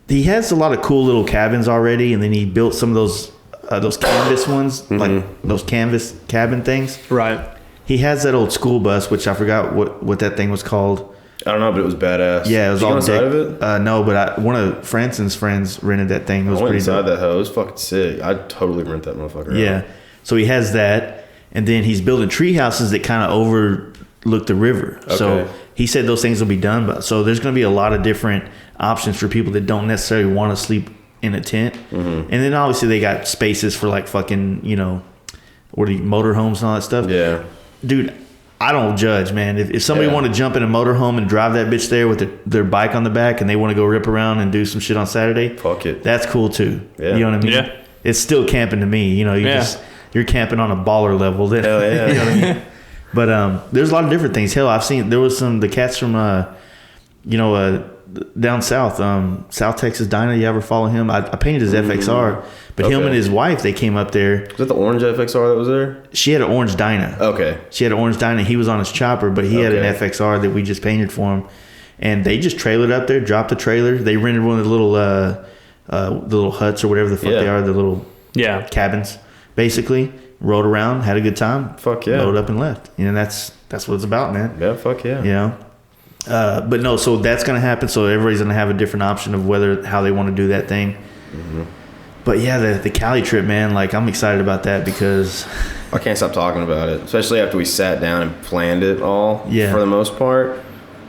he has a lot of cool little cabins already, and then he built some of those canvas ones, like those canvas cabin things. Right. He has that old school bus, which I forgot what that thing was called. I don't know, but it was badass. Yeah, it was Did you all go inside of it? No, but one of Franson's friends rented that thing. It was I went pretty inside dope. that hoe. It was fucking sick. I'd totally rent that motherfucker Yeah. out. So he has that, and then he's building tree houses that kind of overlook the river. Okay. So he said those things will be done, but so there's going to be a lot of different options for people that don't necessarily want to sleep in a tent. And then obviously they got spaces for like fucking, motorhomes and all that stuff. Yeah. Dude, I don't judge, man. If somebody want to jump in a motorhome and drive that bitch there with their bike on the back, and they want to go rip around and do some shit on Saturday, Fuck it. that's cool too. Yeah. You know what I mean? Yeah. It's still camping to me. You're camping on a baller level. Then, Hell yeah. you know what I mean? But there's a lot of different things. Hell, I've seen there was the cats from down south, South Texas Dyna. You ever follow him? I painted his FXR, but him and his wife, they came up there. Was that the orange FXR that was there? She had an orange Dyna. Okay. She had an orange Dyna. He was on his chopper, but he had an FXR that we just painted for him. And they just trailered up there, dropped the trailer. They rented one of the little huts or whatever the fuck they are, the little cabins, basically. Rode around, had a good time. Fuck yeah. Loaded up and left. That's what it's about, man. Yeah, fuck yeah. But no, so that's going to happen. So everybody's going to have a different option of how they want to do that thing. But yeah, the Cali trip, man, like I'm excited about that because I can't stop talking about it, especially after we sat down and planned it all. Yeah. For the most part,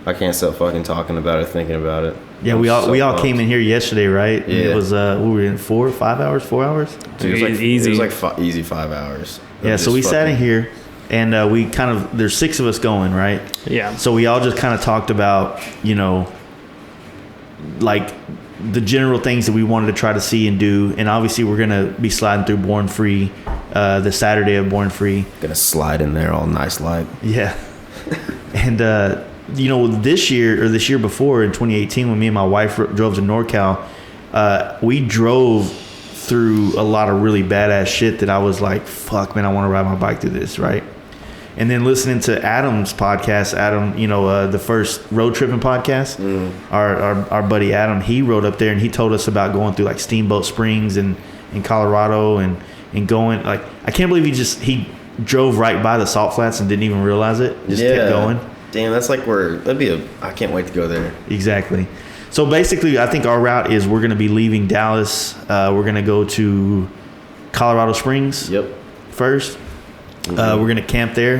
I can't stop fucking talking about it, thinking about it. yeah, we all came in here yesterday, right? And Yeah. it was we were in 4 or 5 hours, 4 hours. Dude, it was like Easy. It was like easy 5 hours. Yeah, so we sat in here, and we there's 6 of us going, right? Yeah. So we all just kind of talked about, like the general things that we wanted to try to see and do. And obviously we're going to be sliding through Born Free, the Saturday of Born Free. Gonna slide in there all nice like. Yeah. And, this year before in 2018, when me and my wife drove to NorCal, we drove through a lot of really badass shit that I was like, fuck, man, I want to ride my bike through this, right? And then listening to Adam's podcast, the first road tripping podcast, our buddy Adam, he rode up there and he told us about going through like Steamboat Springs and in Colorado and going like, I can't believe he drove right by the salt flats and didn't even realize it. Just kept going. Damn, that's like I can't wait to go there. Exactly. So basically, I think our route is we're going to be leaving Dallas. We're going to go to Colorado Springs first. We're going to camp there.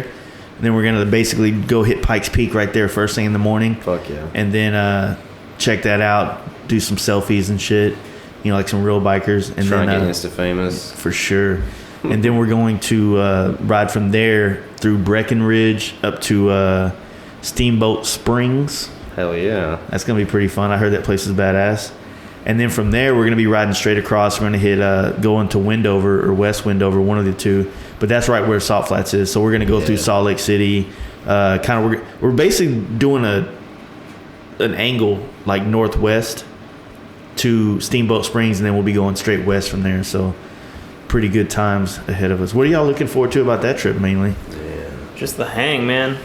And then we're going to basically go hit Pikes Peak right there first thing in the morning. Fuck yeah. And then check that out, do some selfies and shit, like some real bikers. And Trying then to get Insta famous. For sure. And then we're going to ride from there through Breckenridge up to Steamboat Springs. Hell yeah. That's going to be pretty fun. I heard that place is badass. And then from there, we're going to be riding straight across. We're going to hit going to Wendover or West Wendover, one of the two. But that's right where Salt Flats is. So we're going to go through Salt Lake City. We're basically doing an angle like northwest to Steamboat Springs, and then we'll be going straight west from there. So pretty good times ahead of us. What are y'all looking forward to about that trip mainly? Just the hang, man.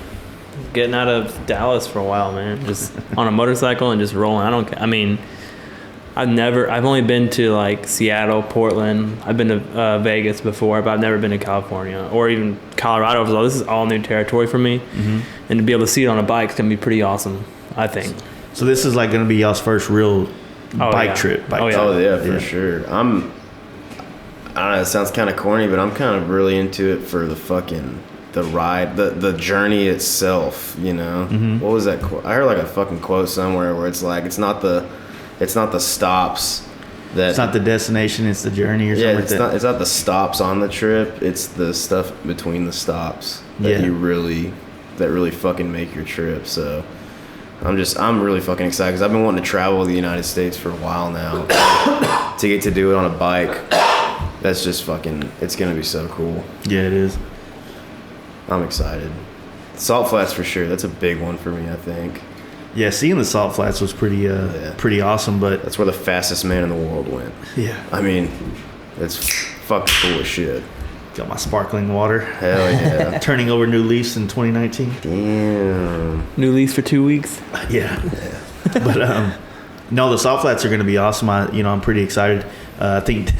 Getting out of Dallas for a while, man. Just on a motorcycle and just rolling. I've only been to like Seattle, Portland. I've been to Vegas before, but I've never been to California or even Colorado. So this is all new territory for me. Mm-hmm. And to be able to see it on a bike is going to be pretty awesome, I think. So this is like going to be y'all's first real bike trip. Oh yeah, for sure. I don't know, it sounds kind of corny, but I'm kind of really into it for the ride, the journey itself, you know? Mm-hmm. What was that quote? I heard like a fucking quote somewhere where it's like, it's not the stops that... It's not the destination, it's the journey or something like that. It's not the stops on the trip, it's the stuff between the stops that that really fucking make your trip, so... I'm really fucking excited because I've been wanting to travel the United States for a while now. To get to do it on a bike, that's just fucking, it's going to be so cool. Yeah, it is. I'm excited. Salt Flats for sure. That's a big one for me, I think. Yeah, seeing the Salt Flats was pretty awesome, but... That's where the fastest man in the world went. Yeah. I mean, it's fucking cool as shit. Got my sparkling water. Hell yeah. Turning over new leaves in 2019. Damn. New leaves for 2 weeks. Yeah. But no, the Salt Flats are going to be awesome. I'm pretty excited. I think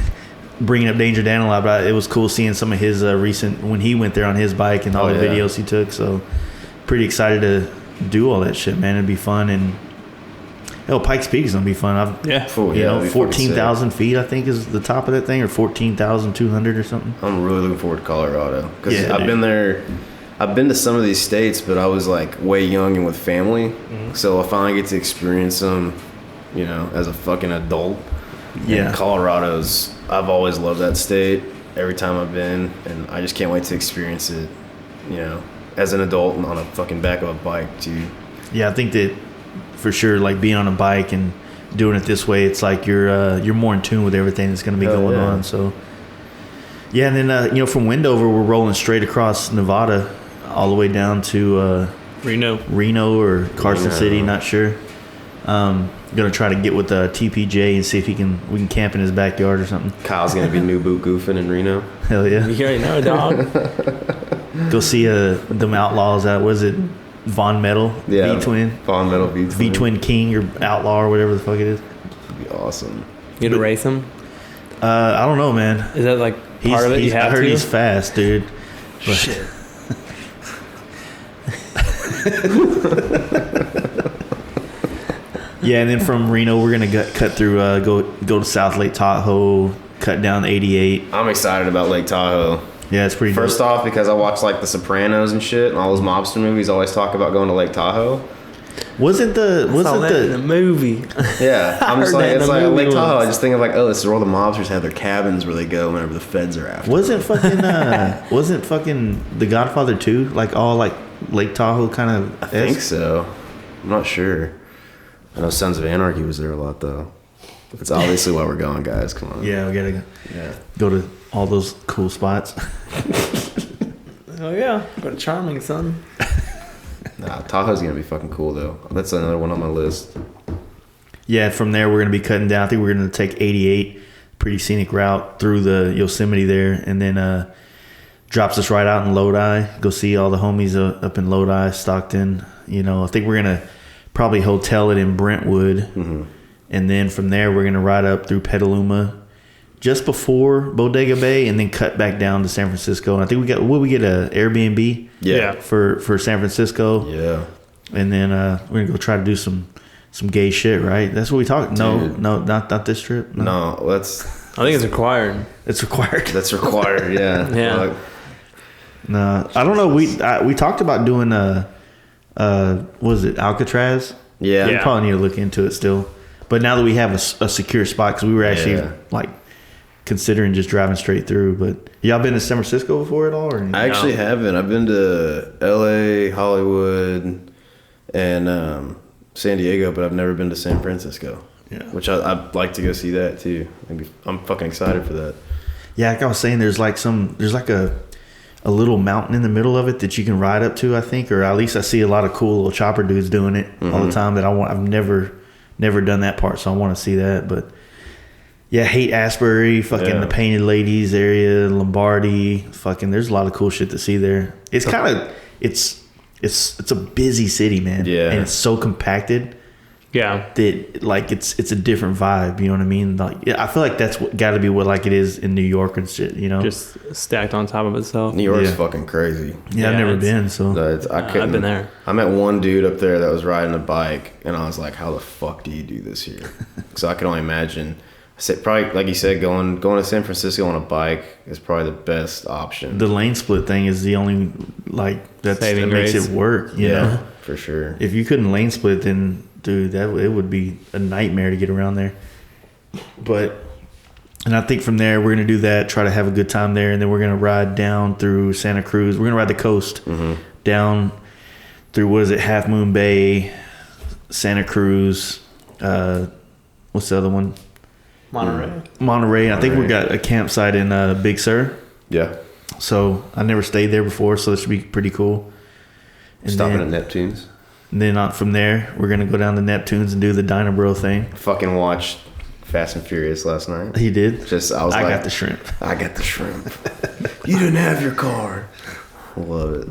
bringing up Danger Dan a lot, but it was cool seeing some of his recent when he went there on his bike and all the videos he took. So pretty excited to do all that shit, man. It'd be fun. And Pikes Peak is gonna be fun. 14,000 feet I think is the top of that thing, or 14,200 or something. I'm really looking forward to Colorado because I've been there. I've been to some of these states, but I was like way young and with family, so I finally get to experience them, as a fucking adult. Yeah, and Colorado's. I've always loved that state. Every time I've been, and I just can't wait to experience it. As an adult and on a fucking back of a bike too. Yeah, I think that. For sure, like being on a bike and doing it this way, it's like you're more in tune with everything that's going to be going on. So, yeah, and then from Wendover, we're rolling straight across Nevada, all the way down to Reno or Carson City, not sure. Gonna try to get with TPJ and see if we can camp in his backyard or something. Kyle's gonna be new boot goofing in Reno. Hell yeah! You already know, dog. Go see them outlaws out. Was it? Von Metal, V-Twin. Von Metal, V-Twin. V-Twin King or Outlaw or whatever the fuck it is. It'd be awesome. You gonna race him? I don't know, man. Is that like part of it? I heard he's fast, dude. But shit. Yeah, and then from Reno, we're gonna cut through, go to South Lake Tahoe, cut down 88. I'm excited about Lake Tahoe. Yeah, it's pretty First off, because I watch like The Sopranos and shit, and all those mobster movies always talk about going to Lake Tahoe. Wasn't the in the movie? Yeah, I'm just like, it's like Lake Tahoe. I just think of like, this is where all the mobsters have their cabins where they go whenever the feds are after. Wasn't fucking The Godfather 2 like all like Lake Tahoe kind of? I think so. I'm not sure. I know Sons of Anarchy was there a lot though. It's obviously why we're going, guys. Come on. Yeah, we gotta go to all those cool spots. Oh yeah, go to Charming, son. Nah, Tahoe's gonna be fucking cool though. That's another one on my list. Yeah, from there we're gonna be cutting down. I think we're gonna take 88, pretty scenic route through the Yosemite there, and then drops us right out in Lodi. Go see all the homies up in Lodi, Stockton. I think we're gonna probably hotel it in Brentwood. Mm-hmm. And then from there, we're going to ride up through Petaluma just before Bodega Bay and then cut back down to San Francisco. And I think we get an Airbnb for San Francisco. Yeah. And then we're going to go try to do some gay shit, right? That's what we talk. No, not this trip. No, let's. I think it's required. It's required. That's required, yeah. Yeah. No, I don't know. We talked about doing was it Alcatraz? Yeah. We probably need to look into it still. But now that we have a secure spot, because we were actually like considering just driving straight through. But y'all been to San Francisco before at all? Or I actually haven't. I've been to L.A., Hollywood, and San Diego, but I've never been to San Francisco. Yeah, which I'd like to go see that too. I'm fucking excited for that. Yeah, like I was saying, there's like a little mountain in the middle of it that you can ride up to, I think, or at least I see a lot of cool little chopper dudes doing it all the time. I've never done that part, so I want to see that. But yeah, Haight-Ashbury, fucking the Painted Ladies area, Lombardy, fucking there's a lot of cool shit to see there. It's kind of it's a busy city, man. Yeah, and it's so compacted Yeah. that like it's a different vibe. You know what I mean? Like I feel like that's got to be what like it is in New York and shit. You know, Just stacked on top of itself. New York's Yeah. fucking crazy. yeah, I've Yeah, never it's- been. So I've been there. I met one dude up there that was riding a bike, and I was like, "How the fuck do you do this here?" So I can only imagine. I said, probably like you said, going to San Francisco on a bike is probably the best option. the lane split thing is the only like that Saving makes grace. it work. You know? for sure. If you couldn't lane split, then dude, it would be a nightmare to get around there. But, and I think from there we're gonna do that, try to have a good time there, and then we're gonna ride down through Santa Cruz. We're gonna ride the coast down through what is it, Half Moon Bay, Santa Cruz. What's the other one? Monterey. I think we got a campsite in Big Sur. Yeah, So I never stayed there before, so this should be pretty cool. And stopping then, at Neptune's. and then from there, we're gonna go down to Neptune's and do the Dynabro thing. Fucking watched Fast and Furious last night. He did. I like, got the shrimp. I got the shrimp. You didn't have your car. Love it.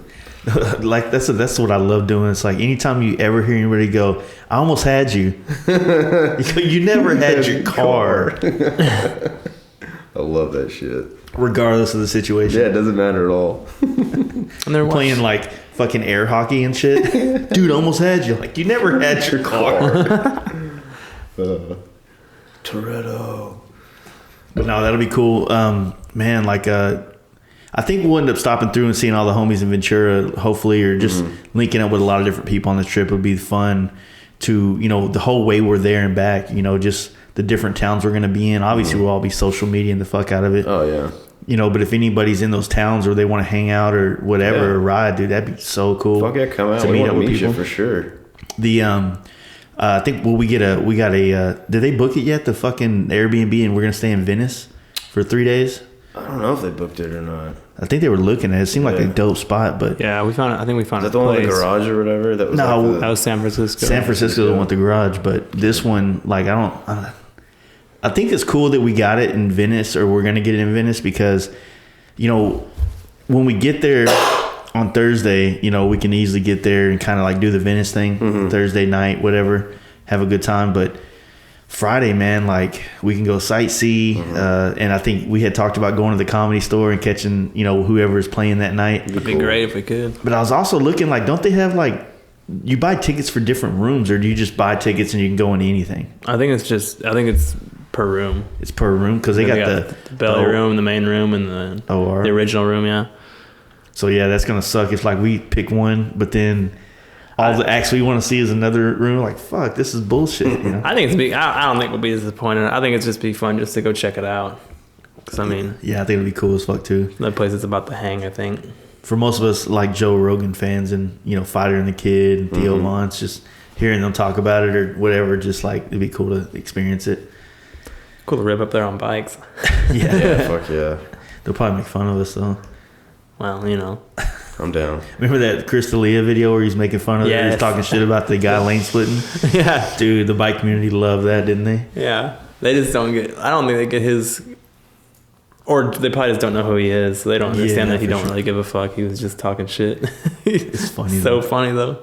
Like that's what I love doing. It's like anytime you ever hear anybody go, "I almost had you," you never had your car, I love that shit. regardless of the situation. Yeah, it doesn't matter at all. And they're Playing like fucking air hockey and shit. Dude, almost had you. Like you never had your car. Toretto. But no, that'll be cool. Man, like I think we'll end up stopping through and seeing all the homies in Ventura, hopefully, or just linking up with a lot of different people on the trip. It would be fun to, the whole way we're there and back, just the different towns we're going to be in. Obviously, we'll all be social media and the fuck out of it. Oh, yeah. But if anybody's in those towns or they want to hang out or whatever, or ride, dude, that'd be so cool. Fuck yeah, come out. to We meet want up to with meet you people. for sure. The I think we got a did they book it yet, the fucking Airbnb, and we're gonna stay in Venice for 3 days? I don't know if they booked it or not. I think they were looking at it. It seemed like a Yeah. dope spot, but Yeah, I think we found Is that the one with the place. garage or whatever? That was No, like That was San Francisco. San Francisco the one with the garage, but this one, like I think it's cool that we got it in Venice, or we're gonna get it in Venice, because when we get there on Thursday, we can easily get there and kind of like do the Venice thing Thursday night, whatever, have a good time. But Friday, man, like we can go sightsee, and I think we had talked about going to the Comedy Store and catching whoever is playing that night. It'd be great if we could. But I was also looking, like, don't they have like, you buy tickets for different rooms, or do you just buy tickets and you can go into anything? I think it's per room. It's per room, because they got the belly room, the main room, and the OR. the original room. Yeah. So yeah, that's gonna suck if like we pick one, but then all the acts we want to see is another room. Like, fuck, this is bullshit. I think I don't think we'll be disappointed. I think it's just be fun just to go check it out. Because Yeah, I think it'll be cool as fuck too. that place is about to hang, I think. For most of us, like Joe Rogan fans and Fighter and the Kid and Theo Von, just hearing them talk about it or whatever, just like it'd be cool to experience it. Cool to rip up there on bikes. Yeah, Yeah, fuck yeah. they'll probably make fun of us though. Well, I'm down. Remember that Chris D'Elia video where he's making fun of it? Yes. He's talking shit about the guy lane splitting. yeah. Dude, the bike community loved that, didn't they? Yeah. They just don't get, I don't think they get his, or they probably just don't know who he is. So they don't understand Yeah, that he for don't sure. really give a fuck. He was just talking shit. It's funny. So though. funny though.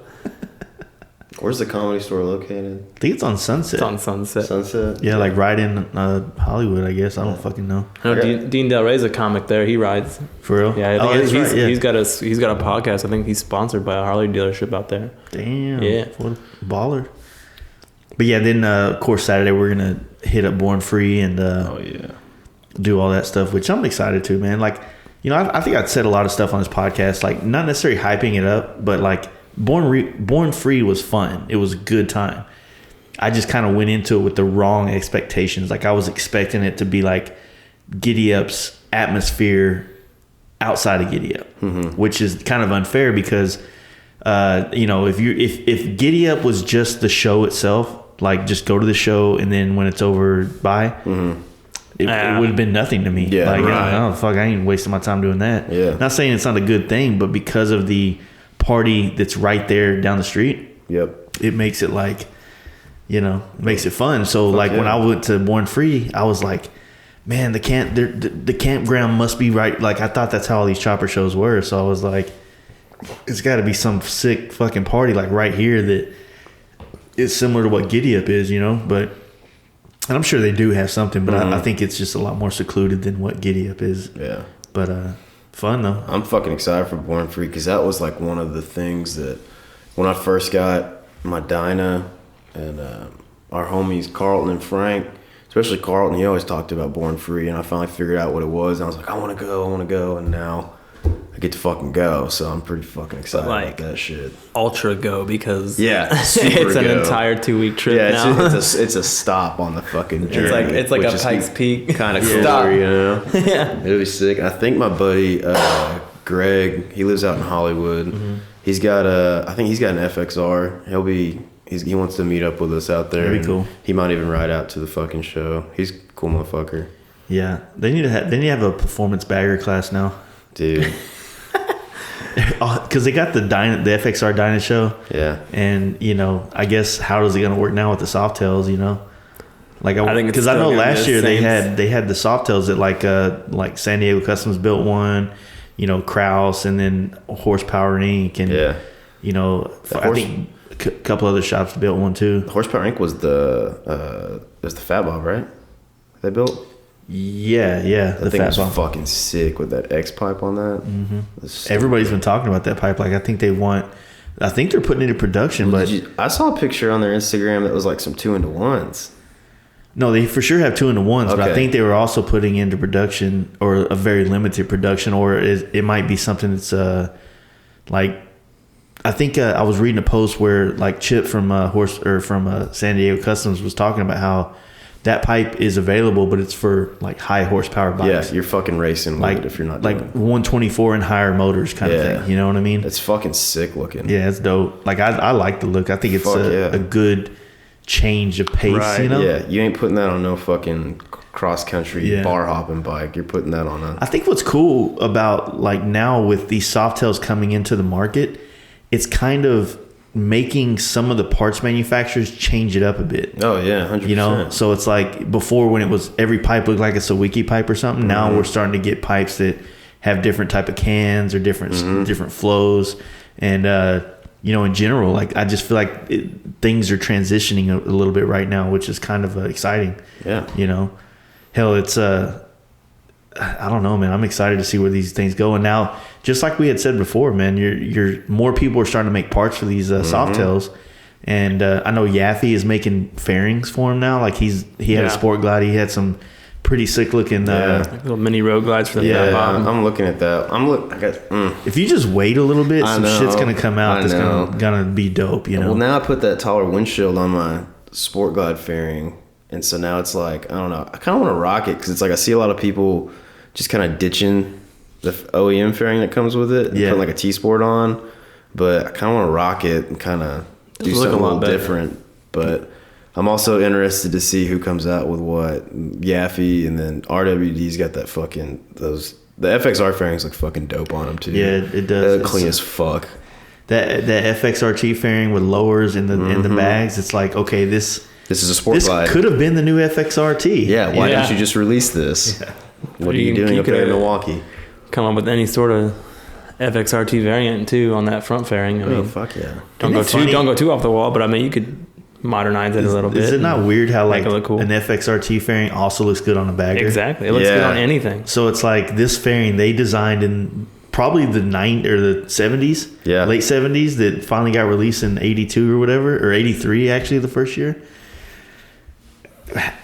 Where's the Comedy Store located? I think it's on Sunset. It's on Sunset. Sunset? Yeah, like right in Hollywood, I guess. I don't fucking know. No, Yeah. Dean Del Rey's a comic there. He rides. For real? Yeah, I oh, think that's right. Yeah. he's got a podcast. I think he's sponsored by a Harley dealership out there. Damn. Yeah. What a baller. But yeah, then of course Saturday we're gonna hit up Born Free and Oh, yeah. do all that stuff, which I'm excited to, man. Like, I think I'd said a lot of stuff on this podcast, like not necessarily hyping it up, but like Born Free was fun. It was a good time. I just kind of went into it with the wrong expectations. Like I was expecting it to be like Giddy Up's atmosphere outside of Giddy Up, which is kind of unfair because, if Giddy Up was just the show itself, like just go to the show and then when it's over, bye. It would have been nothing to me. Yeah, like, right. oh fuck, I ain't wasting my time doing that. Yeah. Not saying it's not a good thing, but because of the party that's right there down the street, Yep. it makes it like, makes it fun. So like when yeah. I went to Born Free, I was like, man, the campground must be right. Like I thought that's how all these chopper shows were. So I was like, it's got to be some sick fucking party like right here that is similar to what Giddy Up is, you know, but and I'm sure they do have something, but I think it's just a lot more secluded than what Giddy Up is. Yeah. But fun though. I'm fucking excited for Born Free because that was like one of the things that when I first got my Dyna and our homies Carlton and Frank, especially Carlton, he always talked about Born Free, and I finally figured out what it was. And I was like, I want to go, and now I get to fucking go. So I'm pretty fucking excited about that shit. Ultra go because it's an entire 2-week trip. Yeah, it's a stop on the fucking journey. It's like a Pikes Peak kind of cool, stop. you know. Yeah, it'll be sick. I think my buddy Greg, he lives out in Hollywood. Mm-hmm. He's got I think he's got an FXR. He wants to meet up with us out there. That'd be cool. He might even ride out to the fucking show. He's a cool motherfucker. Yeah, they need to have a performance bagger class now, dude. Because they got the FXR Dyna show. Yeah. And you know, I guess how is it going to work now with the Softails? You know, like I think because I know last year they had the Softails that like San Diego Customs built one, you know, Kraus, and then Horsepower Inc. And you know, I think a couple other shops built one too. Horsepower Inc. was the Fat Bob, right? They built. Yeah. That thing was fucking sick with that X pipe on that. Mm-hmm. Everybody's been talking about that pipe. Like I think they're putting it into production. But I saw a picture on their Instagram that was like some 2-in-1s. No, they for sure have 2-in-1s, but I think they were also putting into production or a very limited production, or it might be something that's like. I think I was reading a post where like Chip from San Diego Customs was talking about how that pipe is available, but it's for like high horsepower bikes. Yeah, you're fucking racing with it if you're not like doing 124 and higher motors kind of thing. You know what I mean? It's fucking sick looking. Yeah, it's dope. Like I like the look. I think it's a good change of pace. Right. You know? Yeah, you ain't putting that on no fucking cross country bar hopping bike. You're putting that on I think what's cool about like now with these Softails coming into the market, it's kind of making some of the parts manufacturers change it up a bit. Oh yeah, 100%. You know, so it's like before when it was every pipe looked like a Sawiki pipe or something. Now we're starting to get pipes that have different type of cans or different flows, and you know, in general, like I just feel like things are transitioning a little bit right now, which is kind of exciting. Yeah, you know, hell, it's I don't know, man. I'm excited to see where these things go. And now, just like we had said before, man, you're more people are starting to make parts for these Softails. And I know Yaffe is making fairings for him now. Like he had a Sport Glide. He had some pretty sick looking like little mini road glides for the bottom. I'm looking at that. If you just wait a little bit, some shit's gonna come out that's gonna be dope. You know. Well, now I put that taller windshield on my Sport Glide fairing, and so now it's like I don't know. I kind of want to rock it because it's like I see a lot of people just kind of ditching the OEM fairing that comes with it and putting like a T-Sport on, but I kind of want to rock it and kind of do something a little different. But I'm also interested to see who comes out with what. Yaffe, and then RWD's got that fucking the FXR fairings look fucking dope on them too. Yeah, it does. They're clean as fuck. That FXRT fairing with lowers in the bags. It's like, okay, this is a Sport Glide. This could have been the new FXRT. Yeah, why didn't you just release this? Yeah. What are you doing up there in Milwaukee? Come up with any sort of FXRT variant too on that front fairing. I mean, fuck yeah! Don't go too off the wall, but I mean you could modernize it a little bit. Is it not weird how like cool. an FXRT fairing also looks good on a bagger? Exactly, it looks good on anything. So it's like this fairing they designed in probably the 70s, late 70s, that finally got released in 82 or whatever, or 83 actually the first year.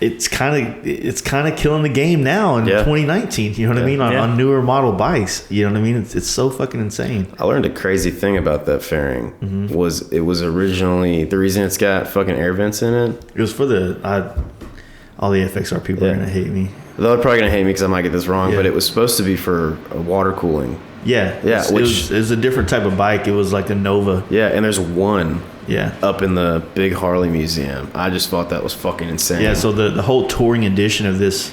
It's kind of killing the game now in 2019. You know what I mean? On newer model bikes. You know what I mean? It's so fucking insane. I learned a crazy thing about that fairing. Was it was originally the reason it's got fucking air vents in it. It was for all the FXR people are gonna hate me. They're probably gonna hate me because I might get this wrong, but it was supposed to be for water cooling. Yeah. It was a different type of bike. It was like a Nova. Yeah, and there's one. Yeah. Up in the big Harley museum. I just thought that was fucking insane. Yeah, so the whole touring edition of this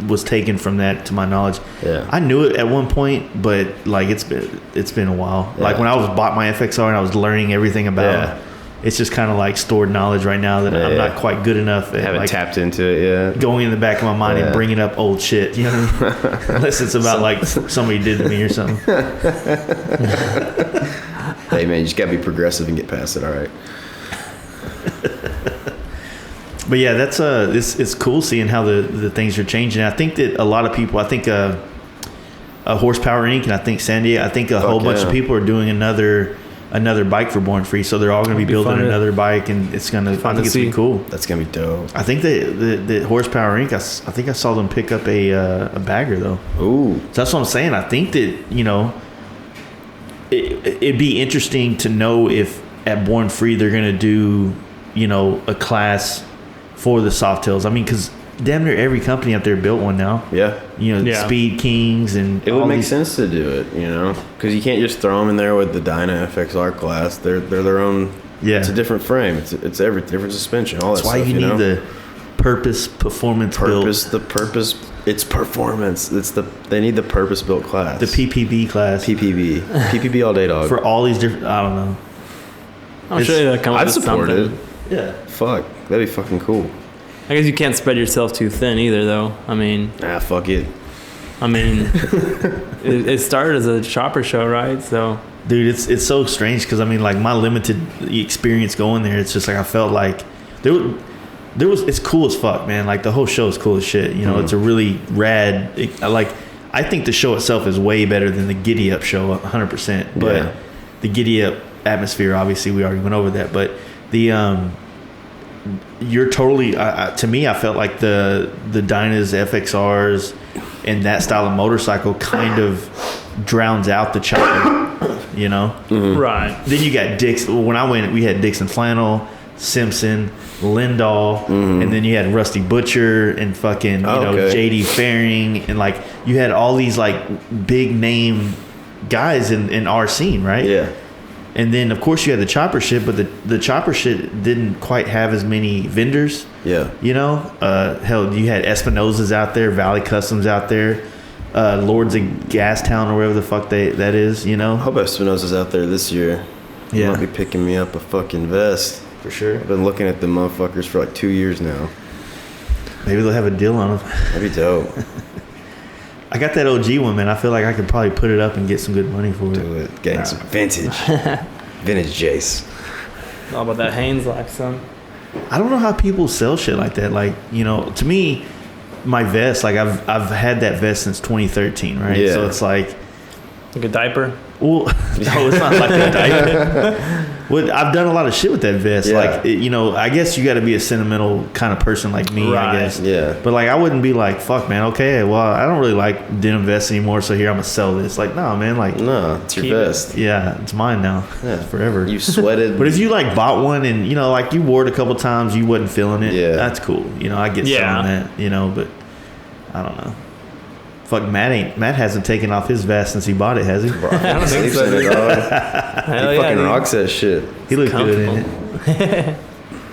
was taken from that, to my knowledge. Yeah. I knew it at one point, but like it's been a while. Yeah. Like when I bought my FXR and I was learning everything about it. It's just kind of like stored knowledge right now that I'm not quite good enough at. Haven't like, tapped into it yet. Going in the back of my mind and bringing up old shit, you know what I mean? Unless it's about like somebody did to me or something. Hey man, you just gotta be progressive and get past it. All right. But yeah, that's it's cool seeing how the things are changing. I think that a lot of people, I think Horsepower Inc. and I think San Diego, I think a whole bunch of people are doing another bike for Born Free. So they're all going to be building another bike, and it's going to, I think it's going to be cool. That's going to be dope. I think the Horsepower Inc., I think I saw them pick up a bagger though. Ooh. So that's what I'm saying. I think that, you know, it'd be interesting to know if at Born Free they're going to do, you know, a class for the Softails. I mean, because damn near every company out there built one now. Yeah. You know, Speed Kings and it would make sense to do it, you know, because you can't just throw them in there with the Dyna FXR class. They're their own. Yeah. It's a different frame. It's every different suspension. All that's that why stuff, you need the purpose performance built. The purpose. It's performance. They need the purpose built class. The PPB class. PPB all day, dog. For all these different. I don't know. I'm sure that comes. I'd support it. Yeah. Fuck. That'd be fucking cool. I guess you can't spread yourself too thin either, though. I mean, fuck it. I mean, it started as a chopper show, right? So, dude, it's so strange because I mean, like my limited experience going there, it's just like I felt like there was it's cool as fuck, man. Like the whole show is cool as shit. You know, it's a really rad. I think the show itself is way better than the Giddy Up show, 100%. But the Giddy Up atmosphere, obviously, we already went over that. But the you're totally to me, I felt like the Dynas, FXRs, and that style of motorcycle kind of drowns out the chopper, you know. Right. Then you got Dix. When I went, we had Dixon Flannel, Simpson, Lindahl, and then you had Rusty Butcher and fucking JD Faring, and like you had all these like big name guys in our scene, right? Yeah. And then, of course, you had the chopper shit, but the chopper shit didn't quite have as many vendors. Yeah. You know? Hell, you had Espinosa's out there, Valley Customs out there, Lords of Gastown or whatever the fuck that is, you know? I hope Espinosa's out there this year. Yeah. Might be picking me up a fucking vest. For sure. I've been looking at the motherfuckers for like 2 years now. Maybe they'll have a deal on them. That'd be dope. I got that OG one, man. I feel like I could probably put it up and get some good money for it. Do it. Getting some vintage Jace. All about that Haynes life, son. I don't know how people sell shit like that. Like, you know, to me, my vest, like I've had that vest since 2013, right? Yeah. So it's like a diaper. Well, no, it's not like a diaper. Well, I've done a lot of shit with that vest. Yeah. Like, you know, I guess you got to be a sentimental kind of person like me, Right. I guess. Yeah. But like, I wouldn't be like, fuck, man. Okay, well, I don't really like denim vests anymore, so here I'm gonna sell this. Like, no, man. Like, No, it's your vest. yeah, it's mine now. Yeah. Forever. You sweated. But if you like bought one and, you know, like you wore it a couple times, you wasn't feeling it. Yeah. That's cool. You know, I get selling that, you know, but I don't know. Fuck, Matt hasn't taken off his vest since he bought it, has he? Bro, I don't think so. He fucking rocks that shit. He looks good in it.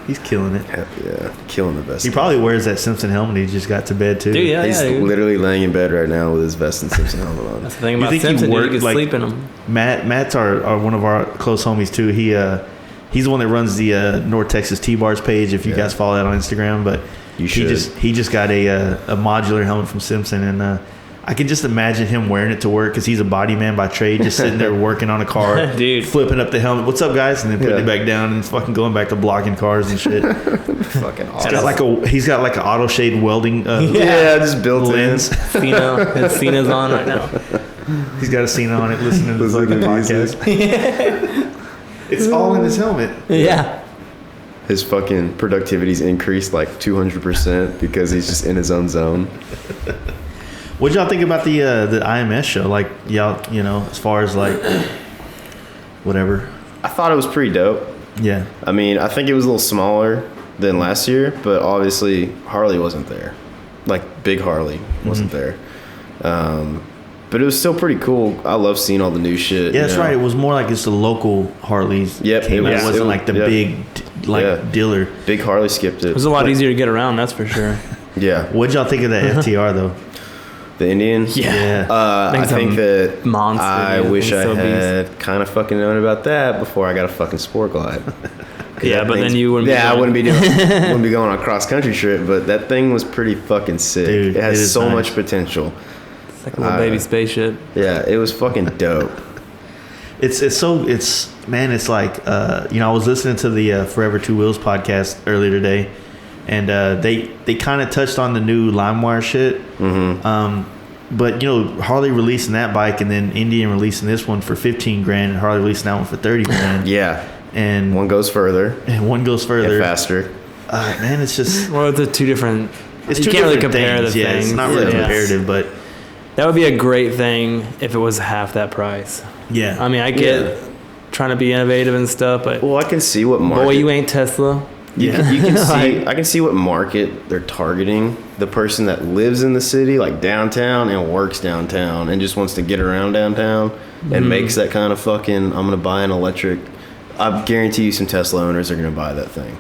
He's killing it. Yeah, killing the vest. He probably wears that Simpson helmet he just got to bed too. Dude, yeah, He's dude. literally laying in bed right now with his vest and Simpson helmet on. That's the thing about Simpson, dude, you can sleep in them. Matt's our one of our close homies too. He's the one that runs the North Texas T-Bars page. If you guys follow that on Instagram, but you should. He just got a modular helmet from Simpson, and I can just imagine him wearing it to work because he's a body man by trade, just sitting there working on a car, dude, flipping up the helmet. What's up, guys? And then putting it back down and fucking going back to blocking cars and shit. Fucking awesome. He's got like an auto shade welding. Just built lens. His Cena's on right now. He's got a Cena on it, listening to the fucking podcast. It's all in his helmet. Yeah. His fucking productivity's increased like 200% because he's just in his own zone. What'd y'all think about the IMS show? Like, y'all, you know, as far as like whatever. I thought it was pretty dope. Yeah. I mean, I think it was a little smaller than last year, but obviously Harley wasn't there. Like, big Harley wasn't there. But it was still pretty cool. I love seeing all the new shit. Yeah, that's right. It was more like just the local Harleys. Yep. It wasn't like the big, dealer. Big Harley skipped it. It was a lot easier to get around, that's for sure. Yeah. What'd y'all think of that FTR, though? The Indian? Yeah. I think that monster, I wish I had kind of fucking known about that before I got a fucking Sport Glide. Yeah, but then you wouldn't be I wouldn't be going on a cross-country trip, but that thing was pretty fucking sick. Dude, it has so nice. much potential. It's like a little baby spaceship. Yeah, it was fucking dope. It's like I was listening to the Forever Two Wheels podcast earlier today, and they kind of touched on the new LimeWire shit. But Harley releasing that bike, and then Indian releasing this one for $15,000, and Harley releasing that one for $30,000. Yeah, and one goes further. And faster. Man, it's just Well, it's two different. It's you two can't really different compare things. the Yeah, things. it's not really comparative, but that would be a great thing if it was half that price. yeah. I mean, I get trying to be innovative and stuff, but Well, I can see what market. boy, you ain't Tesla. You can see. I can see what market they're targeting. The person that lives in the city, like downtown, and works downtown, and just wants to get around downtown, and makes that kind of fucking. I'm gonna buy an electric. I guarantee you, some Tesla owners are gonna buy that thing.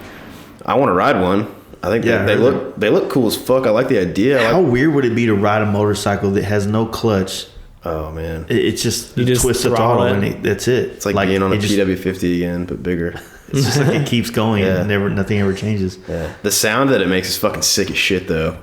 I want to ride one. I think they look cool as fuck. I like the idea. How weird would it be to ride a motorcycle that has no clutch? Oh man, It's just You just twist the throttle throttle it. and that's it. it's like being on a PW50 again, but bigger. It's just like it keeps going and nothing ever changes. Yeah, the sound that it makes is fucking sick as shit, though.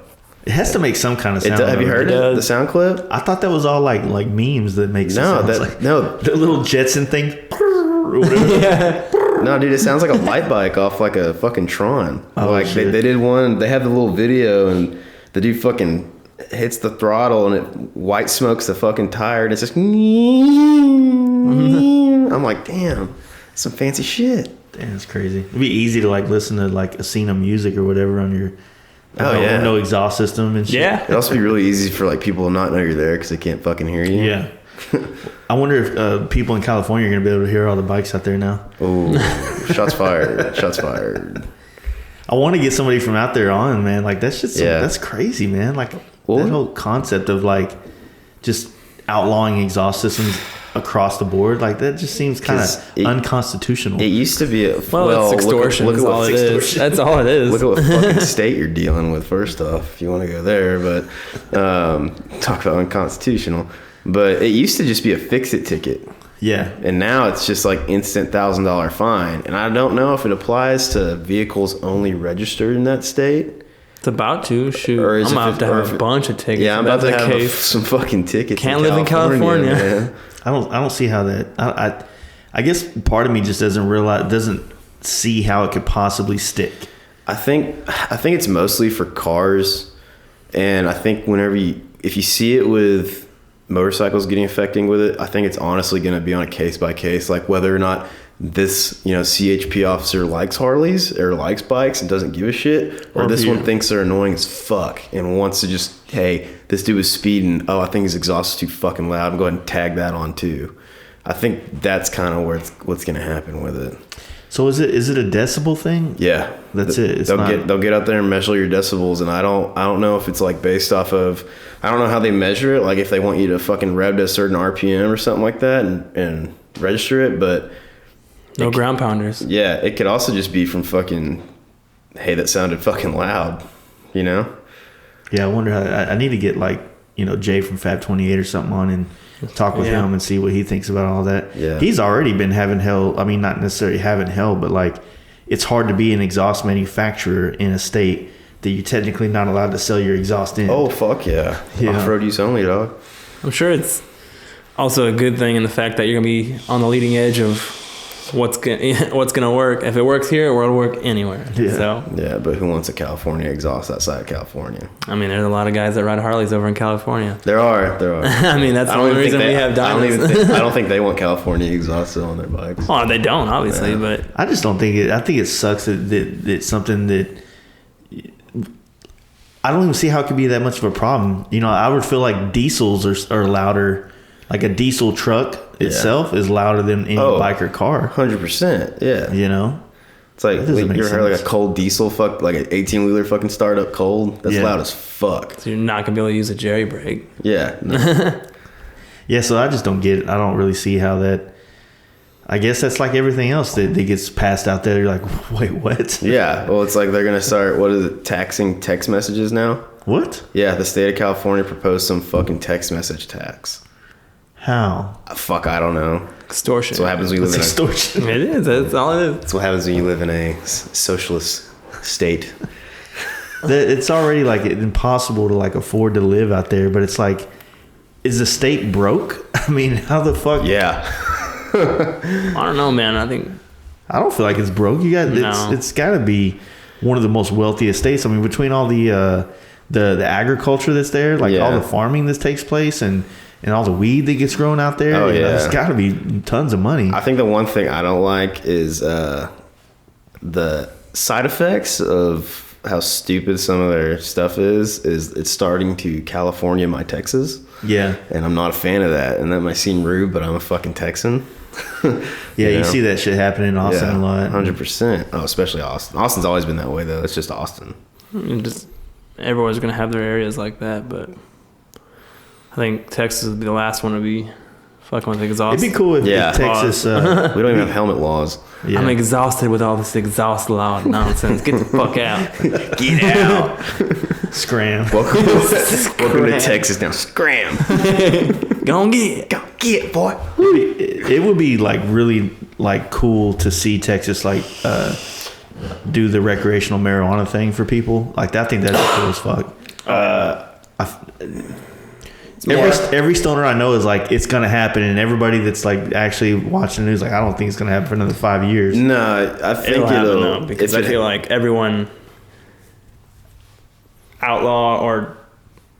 It has to make some kind of sound. Have you heard it? The sound clip? I thought that was all like memes that makes No, no, the little Jetson thing. Or whatever. No, dude, it sounds like a light bike off like a fucking Tron. Oh, like shit. they did one. They have the little video, and the dude fucking hits the throttle, and it white smokes the fucking tire, and it's just. I'm like, damn, some fancy shit. Damn, it's crazy. It'd be easy to like listen to like a scene of music or whatever on your. No exhaust system and shit. Yeah. It'd also be really easy for like people to not know you're there because they can't fucking hear you. Yeah. I wonder if people in California are going to be able to hear all the bikes out there now. Oh, shots fired. Shots fired. I want to get somebody from out there on, man. Like, that's just that's crazy, man. Like, that whole concept of, like, just outlawing exhaust systems across the board, like, that just seems kind of unconstitutional. It used to be It's extortion. Look at all what it is. That's all it is. Look at what fucking state you're dealing with, first off, if you want to go there. But talk about unconstitutional. But it used to just be a fix-it ticket. Yeah. And now it's just like instant $1,000 fine. And I don't know if it applies to vehicles only registered in that state. It's about to. Shoot. Or I'm going to have a bunch of tickets. Yeah, I'm about to have some fucking tickets. Can't live in California. Man. I don't see how that. I guess part of me just doesn't see how it could possibly stick. I think it's mostly for cars, and I think if you see it with motorcycles getting affected with it, I think it's honestly going to be on a case by case, like whether or not this CHP officer likes Harleys or likes bikes and doesn't give a shit, or this one thinks they're annoying as fuck and wants to just, hey, this dude was speeding, I think his exhaust is too fucking loud, I'm going to tag that on too. I think that's kind of what's going to happen with it. So is it a decibel thing? Yeah, that's it. They'll get out there and measure your decibels, and I don't know if it's like based off of, I don't know how they measure it, like if they want you to fucking rev to a certain RPM or something like that and register it, but no ground pounders. Yeah, it could also just be from fucking, hey, that sounded fucking loud, Yeah, I wonder how. I need to get like Jay from Fab 28 or something on and talk with him and see what he thinks about all that. Yeah. He's already been having hell. I mean, not necessarily having hell, but like it's hard to be an exhaust manufacturer in a state that you're technically not allowed to sell your exhaust in. Oh, fuck yeah. Off-road use only, dog. I'm sure it's also a good thing in the fact that you're going to be on the leading edge of what's gonna work. If it works here, it will work anywhere. Yeah. So yeah, but who wants a California exhaust outside of California? I mean, there's a lot of guys that ride Harleys over in California. There are. I mean, that's the only reason we have diamonds. I don't think they want California exhaust on their bikes. Well, they don't, obviously, but I just don't think it. I think it sucks that it's something that I don't even see how it could be that much of a problem. I would feel like diesels are louder. Like a diesel truck itself is louder than any bike or car. 100%. Yeah. It's like, you ever heard like a cold diesel like an 18-wheeler fucking start up cold? That's loud as fuck. So you're not going to be able to use a jerry brake. Yeah. No. Yeah, so I just don't get it. I don't really see how that. I guess that's like everything else that gets passed out there. You're like, wait, what? Yeah. Well, it's like they're going to start, taxing text messages now? What? Yeah, the state of California proposed some fucking text message tax. How? Fuck, I don't know. Extortion. That's what happens when you live in extortion. It is. That's all it is. That's what happens when you live in a socialist state. It's already like impossible to like afford to live out there, but it's like, is the state broke? I mean, how the fuck? Yeah. I don't know, man. I don't feel like it's broke. It's got to be one of the most wealthiest states. I mean, between all the agriculture that's there, like all the farming that takes place, and all the weed that gets grown out there. There's got to be tons of money. I think the one thing I don't like is the side effects of how stupid some of their stuff is it's starting to California my Texas. Yeah. And I'm not a fan of that. And that might seem rude, but I'm a fucking Texan. You see that shit happening in Austin a lot. 100%. Oh, especially Austin. Austin's always been that way, though. It's just Austin. Everyone's going to have their areas like that, but I think Texas would be the last one to be fucking with exhaust. It'd be cool if Texas... we don't even have helmet laws. Yeah. I'm exhausted with all this exhaust law nonsense. Get the fuck out. Get out. Scram. Welcome to Texas now. Scram. Go and get it. Go get it, boy. It would be like really like cool to see Texas like do the recreational marijuana thing for people. Like I think that's cool as fuck. Every stoner I know is like it's gonna happen, and everybody that's like actually watching the news like I don't think it's gonna happen for another 5 years. No, I think it'll happen though, because I feel like everyone outlaw or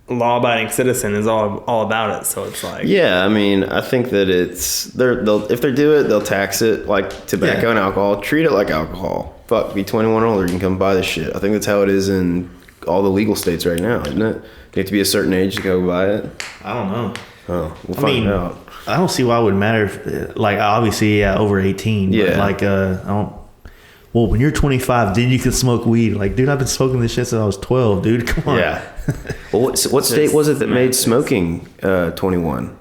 law-abiding citizen is all about it. So it's like I mean, I think that if they do it, they'll tax it like tobacco and alcohol. Treat it like alcohol. Fuck, be 21 or older, you can come buy this shit. I think that's how it is in all the legal states right now, isn't it? You have to be a certain age to go buy it. I don't know. Oh, we'll find out. I don't see why it would matter. If, like obviously, over 18. Yeah. But like I don't. Well, when you're 25, then you can smoke weed. Like, dude, I've been smoking this shit since I was 12, dude. Come on. Yeah. Well, what state was it that made smoking 21?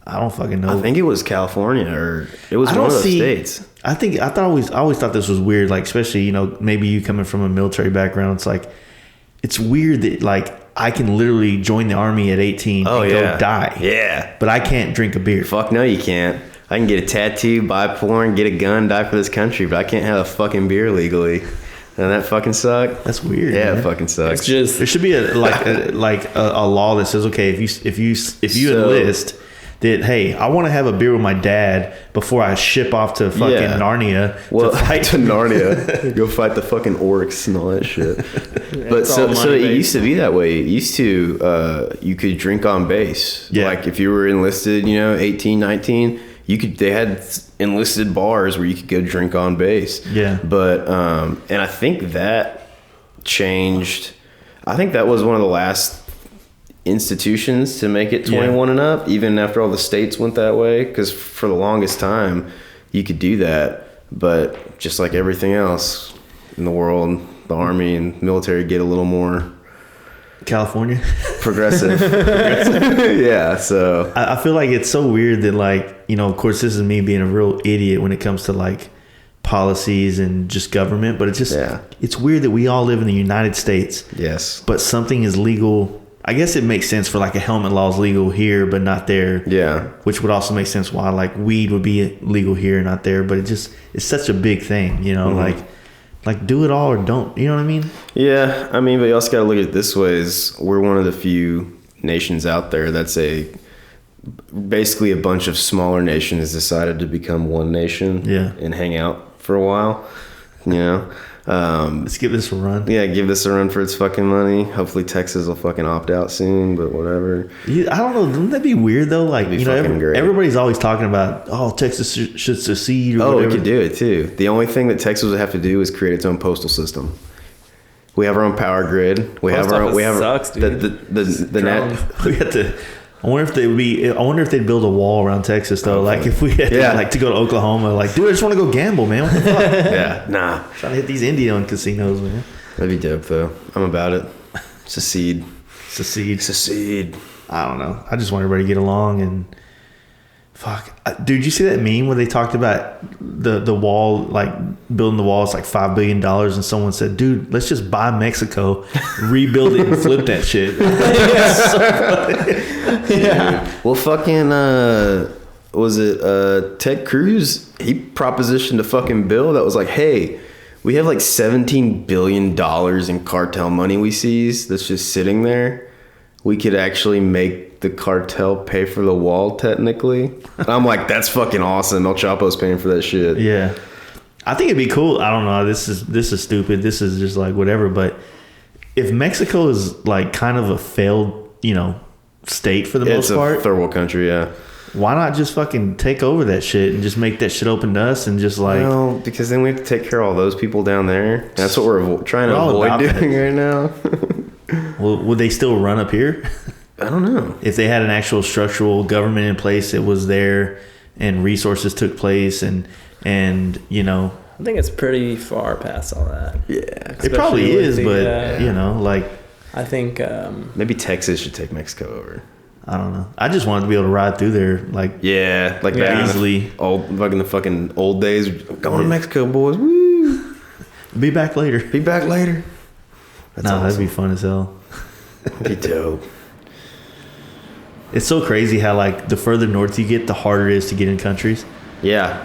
I don't fucking know. I think it was California, or it was one of those states. I always thought this was weird. Like, especially maybe you coming from a military background, it's like it's weird that like I can literally join the army at 18 and go die. Yeah. But I can't drink a beer. Fuck no, you can't. I can get a tattoo, buy porn, get a gun, die for this country, but I can't have a fucking beer legally. Doesn't that fucking suck? That's weird. Yeah, man. It fucking sucks. It's just there should be a law that says, okay, if you enlist, that hey, I want to have a beer with my dad before I ship off to fucking Narnia. Well, to fight to Narnia, go fight the fucking orcs and all that shit. But so it used to be that way. It used to you could drink on base. Yeah. Like if you were enlisted, 18, 19, they had enlisted bars where you could go drink on base. Yeah. But and I think that changed. I think that was one of the last institutions to make it 21 and up, even after all the states went that way, because for the longest time you could do that, but just like everything else in the world, the army and military get a little more California progressive. Yeah, so I feel like it's so weird that like of course this is me being a real idiot when it comes to like policies and just government, but it's just it's weird that we all live in the United States, but something is legal. I guess it makes sense for like a helmet law is legal here but not there. Yeah. Which would also make sense why like weed would be legal here and not there. But it's such a big thing, like do it all or don't. You know what I mean? Yeah. I mean, but you also got to look at it this way: is we're one of the few nations out there that's basically a bunch of smaller nations decided to become one nation. And hang out for a while. Let's give this a run. Yeah, give this a run for its fucking money. Hopefully Texas will fucking opt out soon, but whatever. I don't know. Wouldn't that be weird though? Like, everybody's always talking about, Texas should secede or whatever. We could do it too. The only thing that Texas would have to do is create its own postal system. We have our own power grid. We have sucks, dude. the net. We have to. I wonder if they'd build a wall around Texas though. Like if we had to go to Oklahoma, like, dude, I just want to go gamble, man. What the fuck? Yeah, nah. Trying to hit these Indian casinos, man. That'd be dope though. I'm about it. Secede. I don't know. I just want everybody to get along and fuck. Dude, you see that meme where they talked about the wall, like building the wall is like $5 billion, and someone said, dude, let's just buy Mexico, rebuild it, and flip that shit. Yeah. Well, fucking was it Ted Cruz? He propositioned a fucking bill that was like, hey, we have like $17 billion in cartel money we seized that's just sitting there. We could actually make make the cartel pay for the wall technically. And I'm like, that's fucking awesome. El Chapo's paying for that shit. Yeah. I think it'd be cool. I don't know. This is stupid. This is just like whatever. But if Mexico is like kind of a failed, state for the most part. It's a third world country, yeah. Why not just fucking take over that shit and just make that shit open to us and just like... Well, because then we have to take care of all those people down there. That's what we're trying to avoid doing right now. Well, would they still run up here? I don't know. If they had an actual structural government in place, it was there and resources took place and I think it's pretty far past all that. Yeah. It probably is, but, I think... maybe Texas should take Mexico over. I don't know. I just wanted to be able to ride through there, back easily. In the fucking old days. Going to Mexico, boys. Woo! Be back later. That's awesome. That'd be fun as hell. That'd be dope. It's so crazy how the further north you get, the harder it is to get in countries. Yeah.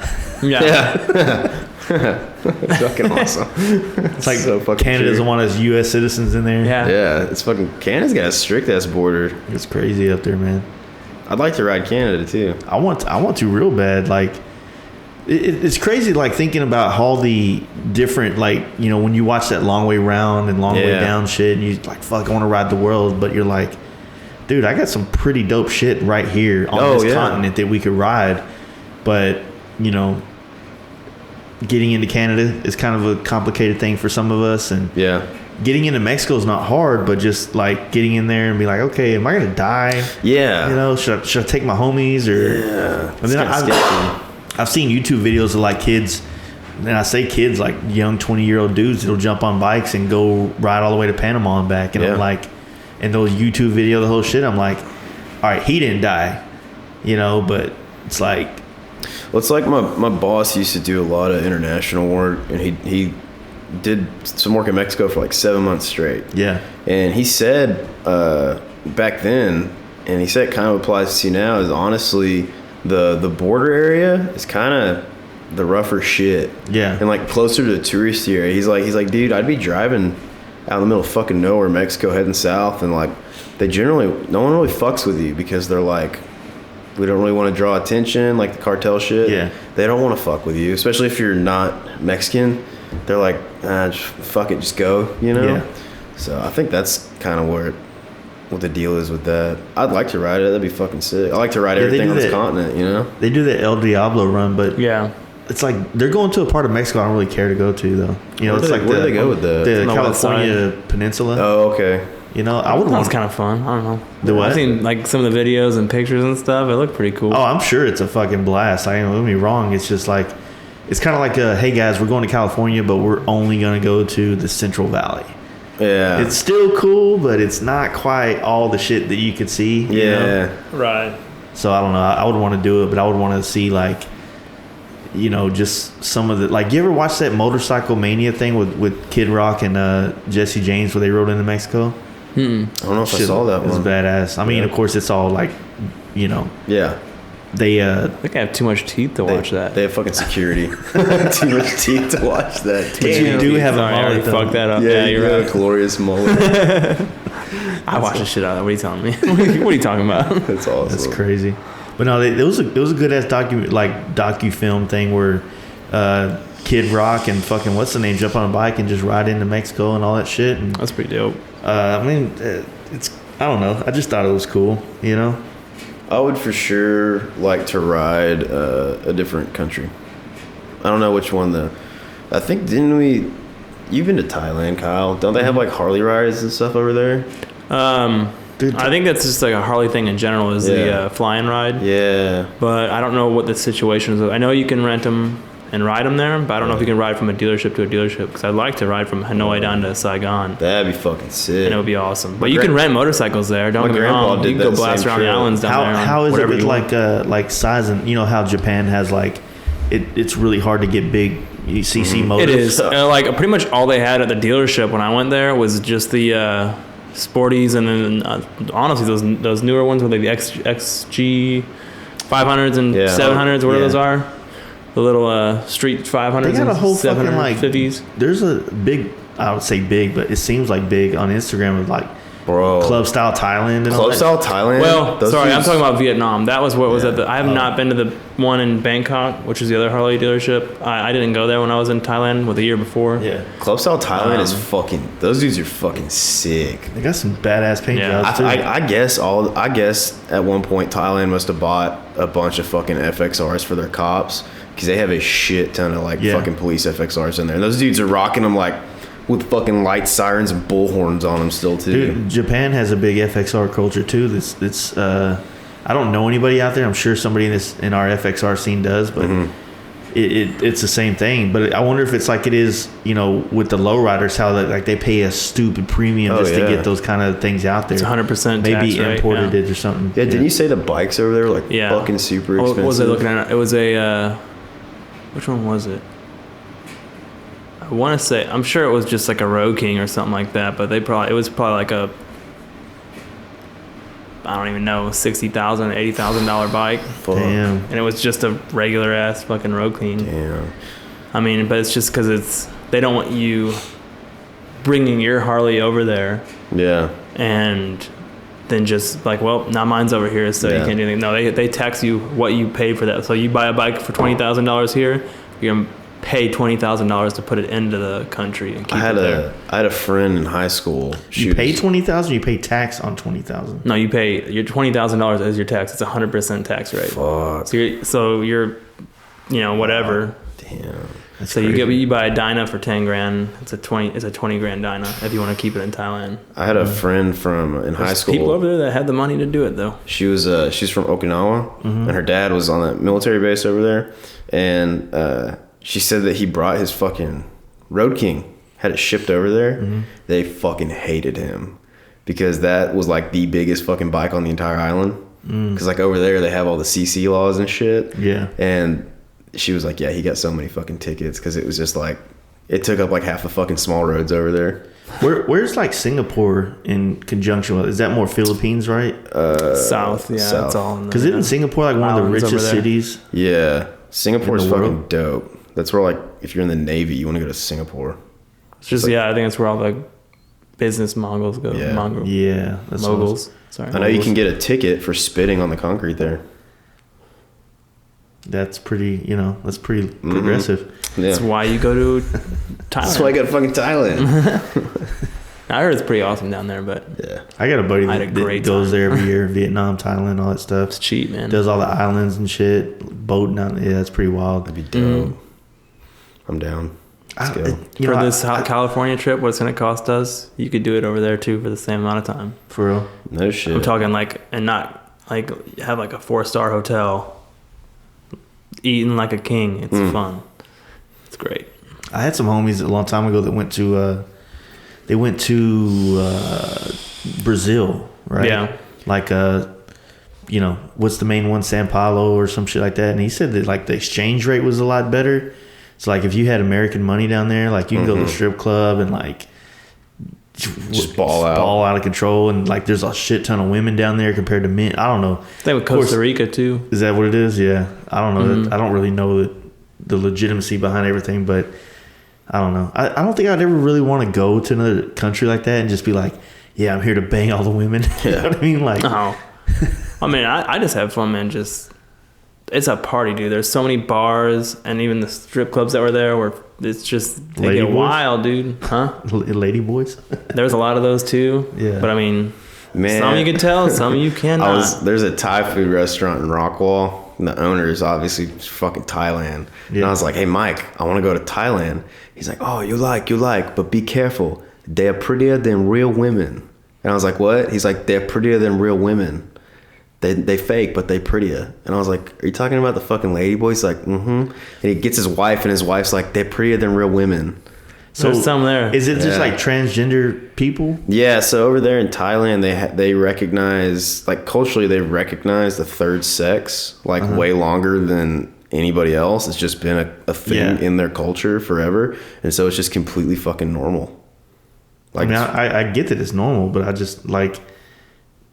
It's fucking awesome. It's like so fucking Canada doesn't want us U.S. citizens in there. Yeah. It's fucking Canada's got a strict ass border. It's crazy up there, man. I'd like to ride Canada too. I want to real bad. It's crazy. Thinking about all the different when you watch that Long Way Round and Long Way Down shit, and you fuck, I want to ride the world, but you're like, dude, I got some pretty dope shit right here on this continent that we could ride, but getting into Canada is kind of a complicated thing for some of us, and getting into Mexico is not hard, but just getting in there and be like, okay, am I gonna die? Yeah. Should I take my homies or? Yeah. And then I've seen YouTube videos of kids, and I say kids, young 20-year-old dudes that'll jump on bikes and go ride all the way to Panama and back, and I'm like, and those YouTube videos, the whole shit, I'm like, all right, he didn't die, but it's like. Well, it's like my boss used to do a lot of international work, and he did some work in Mexico for 7 months straight. Yeah. And he said back then, and he said it kind of applies to you now, is honestly the border area is kind of the rougher shit. Yeah. And closer to the touristy area. He's like, dude, I'd be driving out in the middle of fucking nowhere, Mexico, heading south, and they generally, no one really fucks with you because they're like, we don't really want to draw attention, the cartel shit. Yeah. They don't want to fuck with you, especially if you're not Mexican. They're like, just fuck it, just go, Yeah. So I think that's kind of what the deal is with that. I'd like to ride it. That'd be fucking sick. I like to ride everything on this continent, They do the El Diablo run, but it's they're going to a part of Mexico I don't really care to go to, though. Where do they go with the California Peninsula. Oh, okay. I would want. That's kind of fun. I don't know. The what? I've seen some of the videos and pictures and stuff. It looked pretty cool. Oh, I'm sure it's a fucking blast. Don't get me wrong. It's just it's kind of hey guys, we're going to California, but we're only going to go to the Central Valley. Yeah. It's still cool, but it's not quite all the shit that you could see. Yeah. Right. So I don't know. I would want to do it, but I would want to see just some of the you ever watch that Motorcycle Mania thing with Kid Rock and Jesse James where they rode into Mexico? I don't know if I saw that one. It's badass. I mean, of course, it's all Yeah. I think I have too much teeth to watch that. They have fucking security. Too much teeth to watch that. But you do have a mullet. Fuck that up. Yeah, you're right. A glorious mullet. I watch the shit out of that. What are you telling me? What are you talking about? That's awesome. That's crazy. But no, it was a good ass docu-film thing where Kid Rock and fucking what's the name jump on a bike and just ride into Mexico and all that shit. And that's pretty dope. I mean, I don't know. I just thought it was cool, I would for sure like to ride a different country. I don't know which one I think you've been to Thailand, Kyle. Don't they have Harley rides and stuff over there? Dude, I think that's just a Harley thing in general is the flying ride. Yeah. But I don't know what the situation is. I know you can rent them and ride them there, but I don't know if you can ride from a dealership to a dealership because I'd like to ride from Hanoi down to Saigon. That'd be fucking sick. And it would be awesome. But you can rent motorcycles there. Don't get me wrong. You can go blast around the islands down there. How is it with size and how Japan has it's really hard to get big CC motors? It is. Pretty much all they had at the dealership when I went there was just the Sporties and then honestly those newer ones with the XG 500s and 700s, whatever those are. The little street 500s they got a whole and 750s. There's a big, I would say big, but it seems like big on Instagram of Bro. Club style Thailand and all Club that. style Thailand. Well, those sorry, I'm dudes- talking about Vietnam. That was what was Yeah. at the. I have not been to the one in Bangkok, which is the other Harley dealership. I didn't go there when I was in Thailand with the year before. Yeah. Club style Thailand is fucking. Those dudes are fucking sick. They got some badass paint Yeah. jobs too. I guess at one point Thailand must have bought a bunch of fucking FXRs for their cops because they have a shit ton of like Yeah. fucking police FXRs in there. And those dudes are rocking them like with fucking light sirens and bullhorns on them still too. Dude, Japan has a big FXR culture too. That's I don't know anybody out there. I'm sure somebody in our FXR scene does, but it's the same thing. But I wonder if it's like it is, with the lowriders, how they pay a stupid premium just to get those kind of things out there. It's 100% maybe tax rate, imported yeah. it or something. Yeah, didn't you say the bikes over there were like fucking super expensive? What was I looking at? It was a. Which one was it? I want to say, I'm sure it was just like a Road King or something like that, but it was probably like a, I don't even know, $60,000, $80,000 bike. Damn. And it was just a regular ass fucking Road King. Damn. I mean, but it's just because they don't want you bringing your Harley over there Yeah. and then just like, well, now mine's over here, so you can't do anything. No, they tax you what you paid for that. So you buy a bike for $20,000 here, you're gonna pay $20,000 to put it into the country and keep it there. I had a friend in high school. You pay $20,000. You pay tax on $20,000. No, you pay your $20,000 as your tax. It's 100% tax rate. Fuck. So you're whatever. Damn. That's So crazy. you buy a Dyna for 10 grand. It's a 20 grand Dyna if you want to keep it in Thailand. I had a friend from in high There's school. people over there that had the money to do it though. She's from Okinawa, and her dad was on a military base over there, and she said that he brought his fucking Road King, had it shipped over there. They fucking hated him because that was like the biggest fucking bike on the entire island. Because like over there they have all the CC laws and shit. Yeah. And she was like, yeah, he got so many fucking tickets because it was just like it took up like half the fucking small roads over there. Where's like Singapore in conjunction with? Is that more Philippines, right? South, yeah, South. it's all in Because isn't Singapore like one of the Islands over richest there. cities? Yeah, Singapore's In the fucking world? dope. That's where like if you're in the Navy, you want to go to Singapore. It's just, I think that's where all the business Mongols go. Yeah. Yeah, that's what I was- Moguls. Sorry. I know you can get a ticket for spitting on the concrete there. That's pretty. That's pretty progressive. Yeah. That's why you go to Thailand. That's why I got fucking Thailand. I heard it's pretty awesome down there, but Yeah. I got a buddy I had that a great goes time. there every year. Vietnam, Thailand, all that stuff. it's cheap, man. Does all the islands and shit, boating out. Yeah, that's pretty wild. That'd be dope. I'm down. Let's go. For this California trip, what's going to cost us? You could do it over there too for the same amount of time. For real. No shit. I'm talking and not like have like a 4-star hotel, eating like a king. It's fun. It's great. I had some homies a long time ago that went to Brazil, right? Yeah. Like what's the main one, Sao Paulo or some shit like that. And he said that like the exchange rate was a lot better. So like if you had American money down there, like you can go to the strip club and like Just ball out. ball out of control, and like there's a shit ton of women down there compared to men. I don't know. Same with Costa Rica too. Is that what it is? Yeah. I don't know. I don't really know the legitimacy behind everything, but I don't know. I don't think I'd ever really want to go to another country like that and just be like, yeah, I'm here to bang all the women. You know what I mean? Like, Oh, I mean, I just have fun, man. It's a party, dude. There's so many bars and even the strip clubs that were there where it's just they Lady get boys? wild, dude. Huh? lady boys. There's a lot of those too. Yeah. But I mean, Man. some you can tell, some you cannot. There's a Thai food restaurant in Rockwall, and the owner is obviously fucking Thailand. And Yeah. I was like, hey, Mike, I want to go to Thailand. He's like, oh, you like, but be careful. They're prettier than real women. And I was like, what? He's like, they're prettier than real women. They fake, but they prettier. And I was like, are you talking about the fucking lady boy? He's like, mm-hmm. And he gets his wife, and his wife's like, they're prettier than real women. So There's some there. Is it just Yeah. like transgender people? Yeah, so over there in Thailand, they recognize, like culturally, they recognize the third sex like way longer than anybody else. It's just been a thing in their culture forever, and so it's just completely fucking normal. I mean, I get that it's normal, but I just like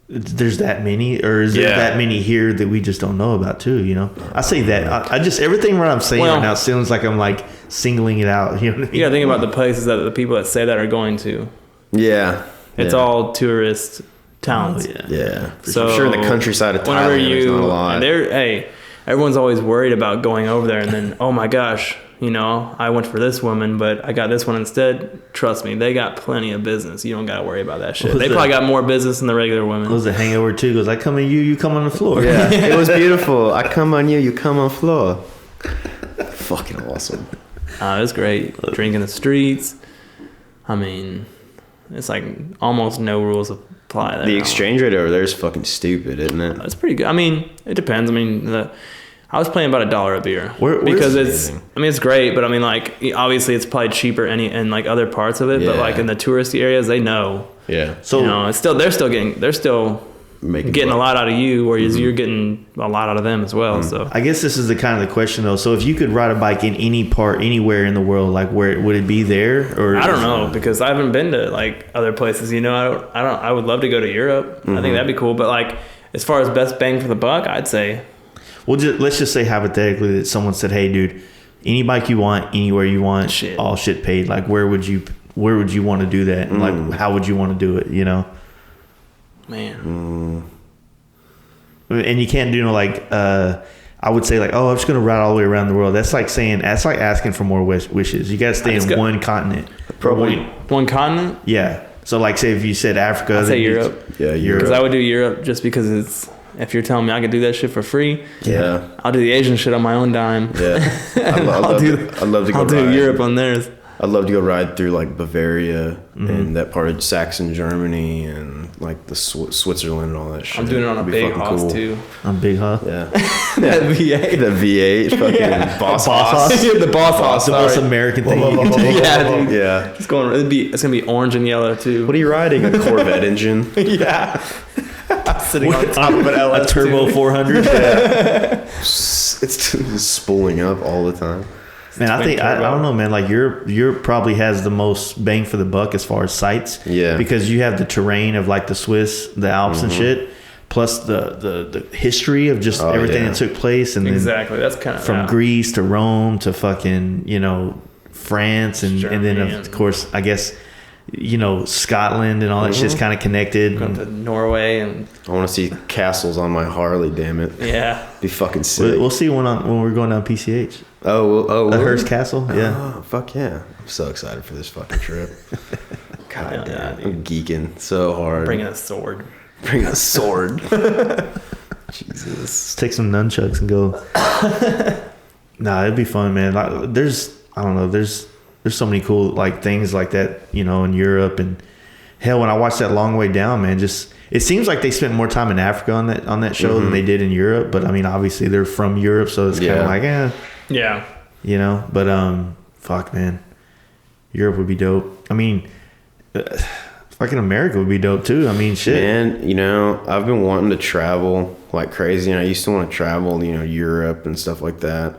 there's that many, or is there Yeah. that many here that we just don't know about too? I say that I just everything what I'm saying Well- right now sounds like I'm like singling it out. You know what I mean? You gotta think about the places that the people that say that are going to. Yeah, It's all tourist towns. Yeah. So I'm sure in the countryside of whenever Thailand, there's not a lot. Everyone's always worried about going over there and then, oh my gosh, I went for this woman, but I got this one instead. Trust me, they got plenty of business. You don't got to worry about that shit. They probably got more business than the regular women. It was a hangover too. It goes, I come on you, you come on the floor. Yeah, it was beautiful. I come on you, you come on floor. Fucking awesome. It was great. Drinking the streets. I mean, it's like almost no rules apply there. The exchange rate over there is fucking stupid, isn't it? It's pretty good. I mean, it depends. I mean, I was paying about $1 a beer because it's great, but I mean, like, obviously it's probably cheaper in like other parts of it, but like in the touristy areas, they know. Yeah. So it's still they're still getting a lot out of you, whereas you're getting a lot out of them as well. So I guess this is the kind of the question though. So if you could ride a bike in any part, anywhere in the world, like where would it be there? Or I don't know, because I haven't been to like other places. I would love to go to Europe. I think that'd be cool. But like as far as best bang for the buck, I'd say. Well, let's just say hypothetically that someone said, "Hey, dude, any bike you want, anywhere you want, all shit paid." Like, where would you want to do that? And like, how would you want to do it? Man. And you can't do I would say like, oh, I'm just gonna ride all the way around the world. That's like asking for more wishes. You gotta stay in one continent. Probably one continent. Yeah. So like, say if you said Africa, I'd say Europe. Yeah, Europe. Because I would do Europe just because if you're telling me I could do that shit for free, yeah, I'll do the Asian shit on my own dime. Yeah, I'd love to go. I'll do Europe on theirs. I'd love to go ride through like Bavaria and that part of Saxon Germany and like the Switzerland and all that shit. I'm doing it on a big hoss too. On big hoss? Yeah. That V8. The V8 fucking boss hoss. The boss hoss. The most American thing you can take. Yeah, dude. Yeah. It's gonna be orange and yellow too. What are you riding? A Corvette engine? Yeah. Sitting on top of an LS2. A turbo 400. Yeah. It's spooling up all the time. Man, I don't know, man. Like Europe probably has the most bang for the buck as far as sites. Yeah. Because you have the terrain of like the Swiss, the Alps and shit, plus the history of just everything that took place. And exactly, that's kind of from Greece to Rome to fucking France and then of course I guess Scotland and all that shit's kind of connected. Going to Norway and I want to see castles on my Harley. Damn it. Yeah. Be fucking sick. We'll see when we're going down PCH. The Hearst Castle. Yeah. Oh, fuck yeah! I'm so excited for this fucking trip. God damn, dude. I'm geeking so hard. Bringing a sword. Jesus. Let's take some nunchucks and go. Nah, it'd be fun, man. Like, there's so many cool like things like that, in Europe, and hell, when I watched that Long Way Down, man, it seems like they spent more time in Africa on that show than they did in Europe. But I mean, obviously they're from Europe, so it's kind of like, yeah, But fuck, man, Europe would be dope. I mean, fucking America would be dope too. I mean, shit, man. I've been wanting to travel like crazy, and I used to want to travel, Europe and stuff like that.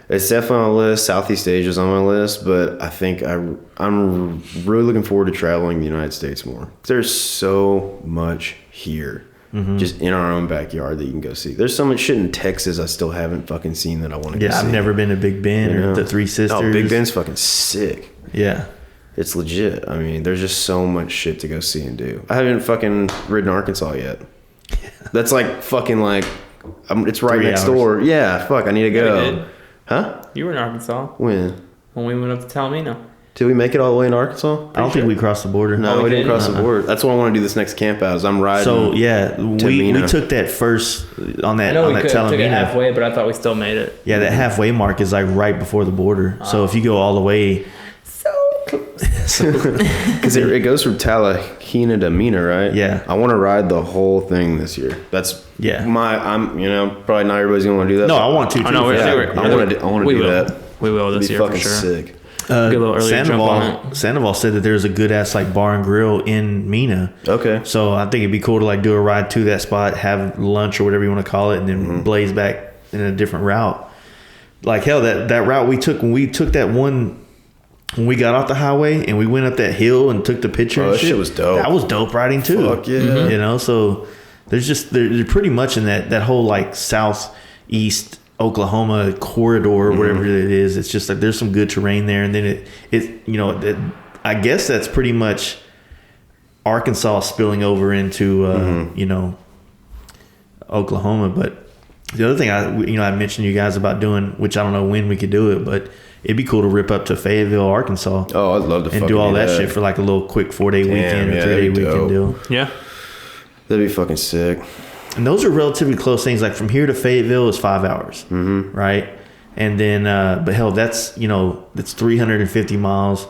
It's definitely on my list. Southeast Asia's on my list, but I think I'm really looking forward to traveling the United States more. There's so much here, just in our own backyard that you can go see. There's so much shit in Texas I still haven't fucking seen that I want to go see. Yeah, I've never been to Big Ben or the Three Sisters. Oh, Big Ben's fucking sick. Yeah. It's legit. I mean, there's just so much shit to go see and do. I haven't fucking ridden Arkansas yet. That's like fucking like, it's right 3 next hours. door. Yeah, fuck, I need to go. Huh? You were in Arkansas When we went up to Talamino. Did we make it all the way in Arkansas? I don't think we crossed the border. No, we didn't cross the border. That's what I want to do this next camp out. Is I'm riding. So yeah, we took that took I know we took it Talamino. halfway, but I thought we still made it. Yeah, that halfway mark is like right before the border. So if you go all the way, because it goes from Talahina to Mina, right? Yeah. I want to ride the whole thing this year. That's I'm probably not everybody's gonna want to do that. No, I want to. Too. I want to do that. We will this year for fucking sure. Sick. Get a little earlier jump on it. Sandoval said that there's a good ass like bar and grill in Mina. Okay. So I think it'd be cool to like do a ride to that spot, have lunch or whatever you want to call it, and then blaze back in a different route. Like hell, that route we took when we took that one. When we got off the highway and we went up that hill and took the picture, and that shit was dope. That was dope riding too. Fuck yeah. So they're pretty much in that whole like southeast Oklahoma corridor or whatever it is. It's just like there's some good terrain there, and then I guess that's pretty much Arkansas spilling over into Oklahoma. But the other thing I mentioned to you guys about doing, which I don't know when we could do it, but it'd be cool to rip up to Fayetteville, Arkansas. Oh, I'd love to and do all that shit for like a little quick 4-day weekend or 3-day weekend deal. Yeah, that'd be fucking sick. And those are relatively close things. Like from here to Fayetteville is 5 hours, right? And then, but hell, that's 350 miles.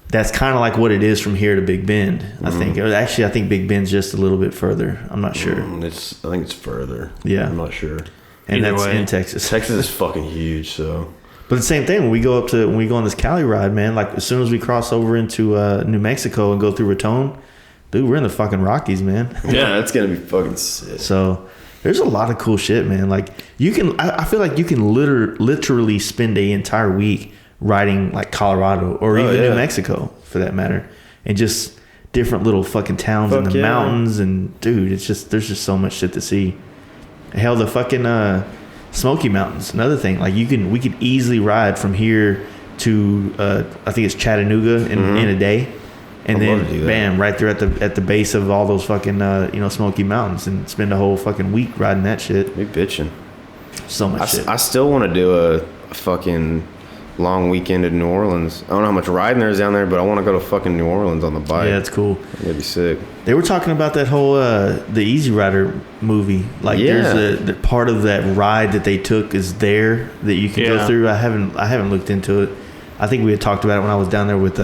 That's kind of like what it is from here to Big Bend. I think. Actually, I think Big Bend's just a little bit further. I'm not sure. I think it's further. Yeah, I'm not sure. And Either that's way. in Texas. Texas is fucking huge, so. But the same thing when we go on this Cali ride, man. Like as soon as we cross over into New Mexico and go through Raton, dude, we're in the fucking Rockies, man. Yeah, that's gonna be fucking sick. So there's a lot of cool shit, man. Like you can, I feel like you can literally spend an entire week riding like Colorado or even New Mexico for that matter, and just different little fucking towns in the mountains. And dude, there's just so much shit to see. Hell, the fucking Smoky Mountains, another thing. Like we could easily ride from here to I think it's Chattanooga in a day, and then bam, right there at the base of all those fucking Smoky Mountains, and spend a whole fucking week riding that shit. We bitching. So much shit. I still want to do a fucking long weekend in New Orleans. I don't know how much riding there is down there, but I want to go to fucking New Orleans on the bike. Yeah, it's cool. That'd be sick. They were talking about that whole the Easy Rider movie. Like there's the part of that ride that they took is there that you can go through. I haven't looked into it. I think we had talked about it when I was down there with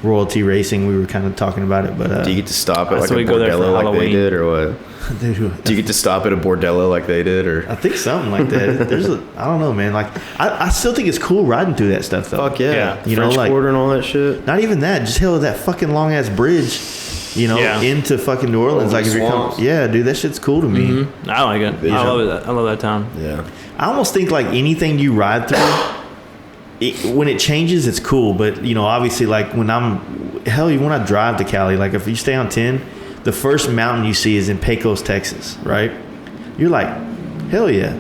Royalty Racing. We were kind of talking about it, but do you get to stop at like a we go there for bordello like Halloween. they did, or what? Do you get to stop at a bordello like they did, or? I think something like that. I don't know, man. Like I still think it's cool riding through that stuff though. Fuck yeah. French Quarter and all that shit. Not even that. Just hell, that fucking long ass bridge. Into fucking New Orleans. Like if you're coming, dude, that shit's cool to me. I like it. I love it. I love that town. Yeah. I almost think like anything you ride through, when it changes, it's cool. But obviously, like when I drive to Cali, like if you stay on 10, the first mountain you see is in Pecos, Texas, right? You're like, hell yeah,